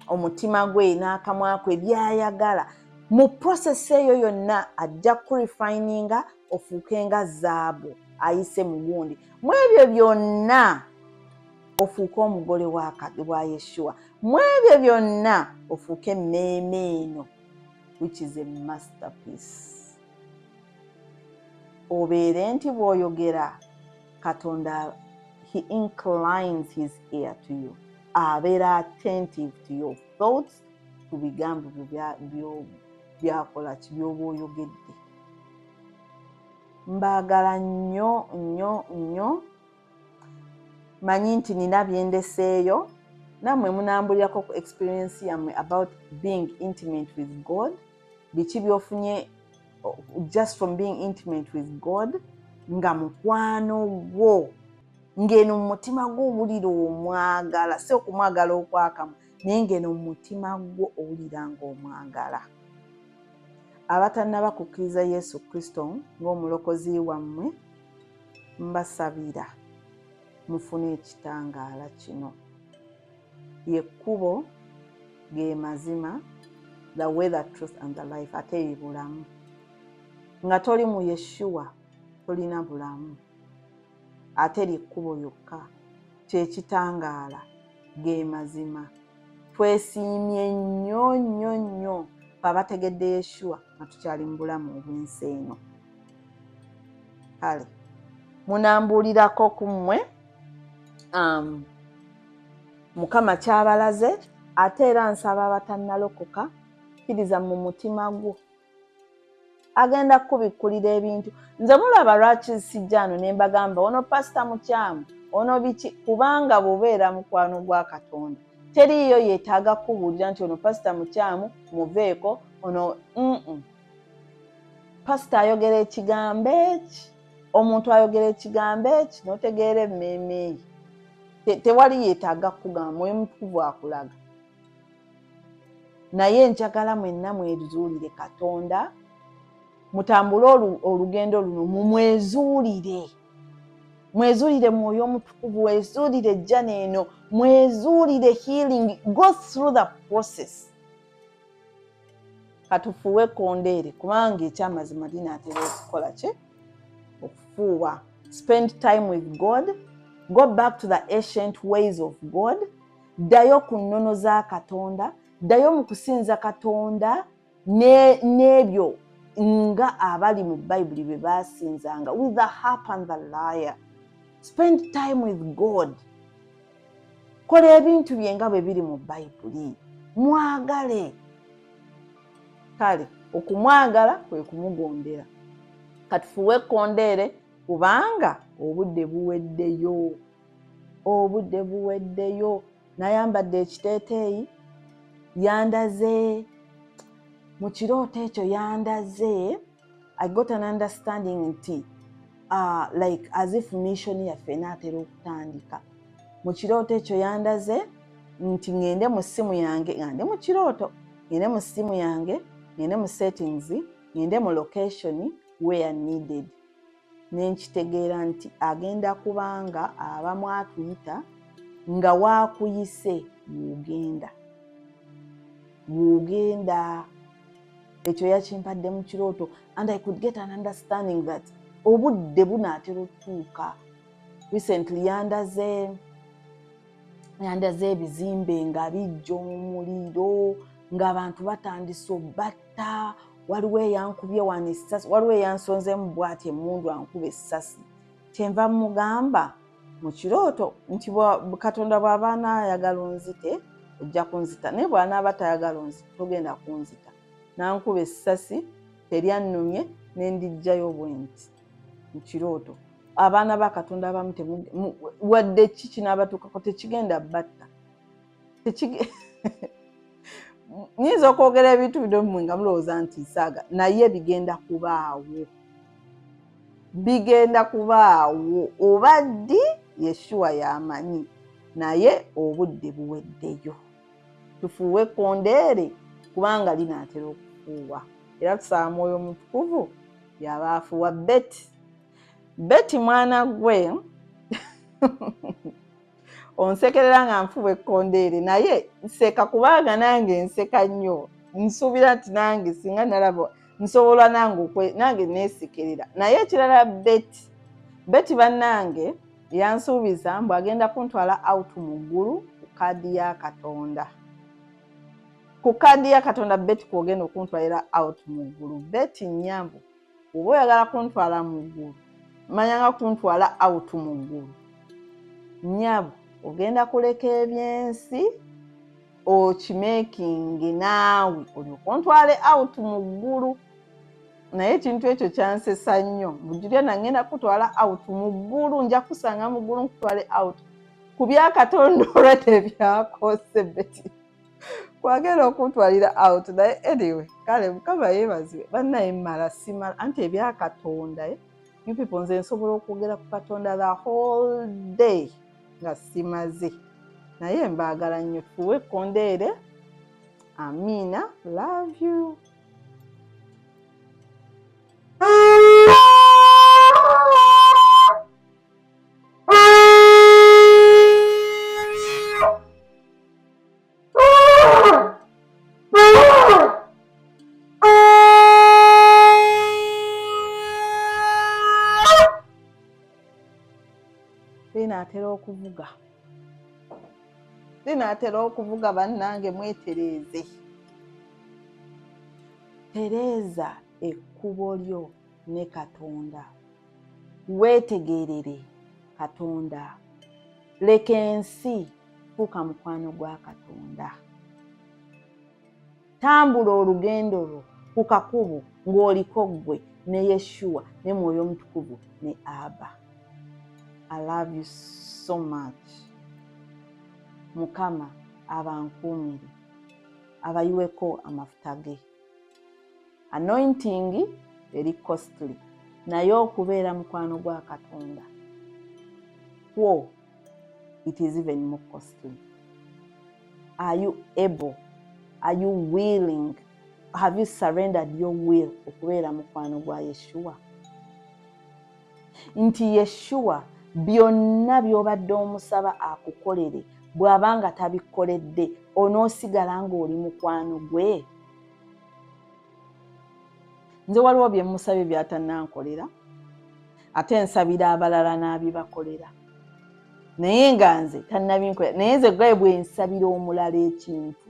omutima gwe n'akamwa kwe byayagala. Mu process eyo yonna ajja kurifininga ofuuke nga zaabu ayise mu gundi. Mu ebyo byonna ofuuke omugole wa Yeshua. Mu ebyo byonna ofuuke emmeeme eno, which is a masterpiece. Obeere nti bw'oyogera Katonda, he inclines his ear to you. Abeera attentive to your thoughts, ku bigambo byakola by'oba oyogedde. Mbaagala nnyo nnyo nnyo. Manyi nti nina byendeseeyo, nammwe munambulirako ku experience yammwe about being intimate with God. Biki byofunye just from being intimate with God, nga mukwano gwo, ng'eno mu mutima gwo owulira omwagala, si okumwagala okwakamu, naye ng'eno mu mutima gwo owulira ng'omwagala. Abatannaba kukkiriza Yesu Kristo ng'omulokozi wammwe, mbasabira mufune ekitangaala kino. Ye kkubo, ge mazima, the way, the truth and the life, ate ye bulamu. Nga toli mu Yeshua tolina bulamu, ate lyekkubo lyokka, kye kitangaala, ge mazima. Twesiimye nnyo nnyo nnyo abategedde Yeshua nga tukyali mu bulamu obw'ensi eno. Kale munambuulirako ku mmwe, Mukama kyabalaze, ate era nsaba abatannalokoka, kkiriza mu mutima gwo agenda kubikkulira ebintu. Nze mulaba lwaki sijja ano ne mbagamba ono pasita mukyamu, ono biki kubanga bw'obeera mukwano gwa Katonda teriyo yeetaaga kubuulira nti ono pasita mukyamu muveeko ono pasita ayogera ekigambo eki omuntu ayogera ekigambo eki n'otegeera emmeeme ye tewali yeetaaga kugamba Mwoyo Mutukuvu akulaga naye njagala mwenna mwezuulire Katonda mutambule olugendo luno mwezuulire Mwoyo Mutukuvu mwezuulire ejjana eno mwezuulire healing go through the process katufuuwe ekkondeere kubanga ekyamazima linaatera okukola ki okufuuwa spend time with God go back to the ancient ways of God ddayo ku nnono za Katonda ddayo mu kusinza Katonda n'ebyo nga abali mu Bayibuli bye baasinzanga with the harp and the lyre. Spend time with God. Kola ebintu bye nga bwe biri mu Bayibuli. Mwagale. Kale okumwagala kwe kumugondera. Katufuuwe ekkondeere kubanga obudde buweddeyo. Obudde buweddeyo. Nayambadde ekiteeteeyi yandaze mu kirooto ekyo yandaze I got an understanding nti like as if mission yaffe enaatera okutandika mu kirooto ekyo yandaze nti ngende mu ssimu yange ngende mu kirooto ngende mu ssimu yange ngende mu settings ngende mu location where needed nenkitegeera nti agenda kubanga abamu atuyita nga waakuyise wugenda ekyo yakimpadde mu kirooto and I could get an understanding that obudde bunaatera okutuuka. Recently yandaze ebizimbe nga bijja omuliro ng'abantu batandise obatta waliwo eyankubye wano essasi waliwo eyansonzemu bw'ati emmundu ankuba essasi kyenva mugamba mu kirooto nti Katonda bw'aba naayagala onzite ojja kunzita naye bw'anaaba tayagala onzita togenda kunzita nankuba essasi teryannumye n'endijjayo bwenti mu kirooto abaana ba Katonda abamu wadde ki kinaabatuukako tekigenda batta nyinza okwogera ebintu bino mmwe nga mulowooza nti nsaaga naye bigenda kubaawo obaddi Yeshua y'amanyi naye obudde buweddeyo tufuuwe ekkondeere kubanga linaatera okufuuwa era tusaba Mwoyo Mutukuvu y'aba afuuwa. Beti mwana gwe onsekerera nga nfuuwa ekkondeere naye nseka kubanga nange nseka nnyo nsuubira nti nange singa nalaba nsobola nange neesekerera naye ekirala Beti bannange yansuubiza mbu agenda kuntwala out mu ggulu ku kaadi ya Katonda. Ku kaadi ya Katonda Beti kwogenda okuntwalira out mu ggulu. Beti nnyambu oba oyagala kuntwala mu ggulu manyanga kuntwala out mu ggulu nnyambu ogenda kuleka ebyensi okimekingi naawe olyoka ontwale out mu ggulu. Naye ekintu ekyo kyansesa nnyo bujjulya nangenda kutwala out mu ggulu nja kusanga mu ggulu nkutwale out ku bya Katonda olwo tebyakose Beti kwagenda okuntwalira out naye anyway kale Mukama yeebazibwe bannaye mmala simala anti ebya Katonda you people nze nsobola okwogera ku Katonda the whole day nga simaze naye mbaagala nnyo tufuuwe ekkondeere. Amina. Love you. Linaatera okuvuga bannange mwetereeze. Tereeza ekkubo lyo ne Katonda. Weetegerere Katonda. Leka ensi fuuka mukwano gwa Katonda. Tambula olugendo lwo ku kakubo ng'oliko ggwe ne Yeshua ne Mwoyo Mutukuvu ne Aba. I love you so much. Mukama abankuumire abayiweko amafuta ge. Anointing eri costly naye okubeera mukwano gwa Katonda kwo it is even more costly. Are you able? Are you willing? Have you surrendered your will okubeera mukwano gwa Yeshua? Nti Yeshua byonna by'obadde omusaba akukolere bw'abanga tabikoledde onoosigala ng'oli mukwano gwe. Nze waliwo bye musabye by'atannankolera ate nsabira abalala n'abibakolera naye nga nze tannabinkolera. Naye nze gwe bwe nsabira omulala ekintu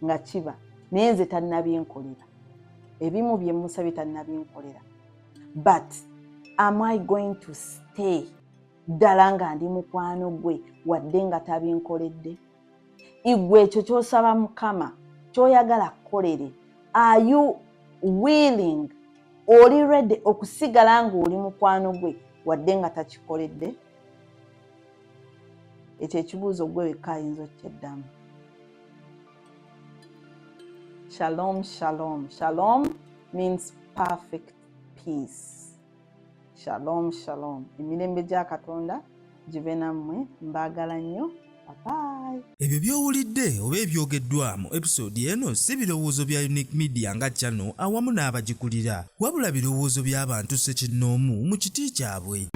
nga kiba naye nze tannabinkolera. Ebimu bye musabye tannabinkolera. But am I going to stay ddala nga ndi mukwano gwe wadde nga tabinkoledde? Igwe ekyo ky'osaba Mukama ky'oyagala kukolere, are you willing, oli ready okusigala ng'oli mukwano gwe wadde nga takikoledde? Ekyo ekibuuzo gwe wekka ayinza okyeddamu. Shalom, shalom. Shalom means perfect peace. Shalom, shalom. Emirembe gya Katonda gibe nammwe. Mbaagala nnyo. Bye. Ebyo by'owulidde oba ebyogeddwa mu episode eno si birowoozo bya Unique Media nga channel awamu n'abagikulira, wabula birowoozo by'abantu ssekinnoomu mu kiti kyabwe.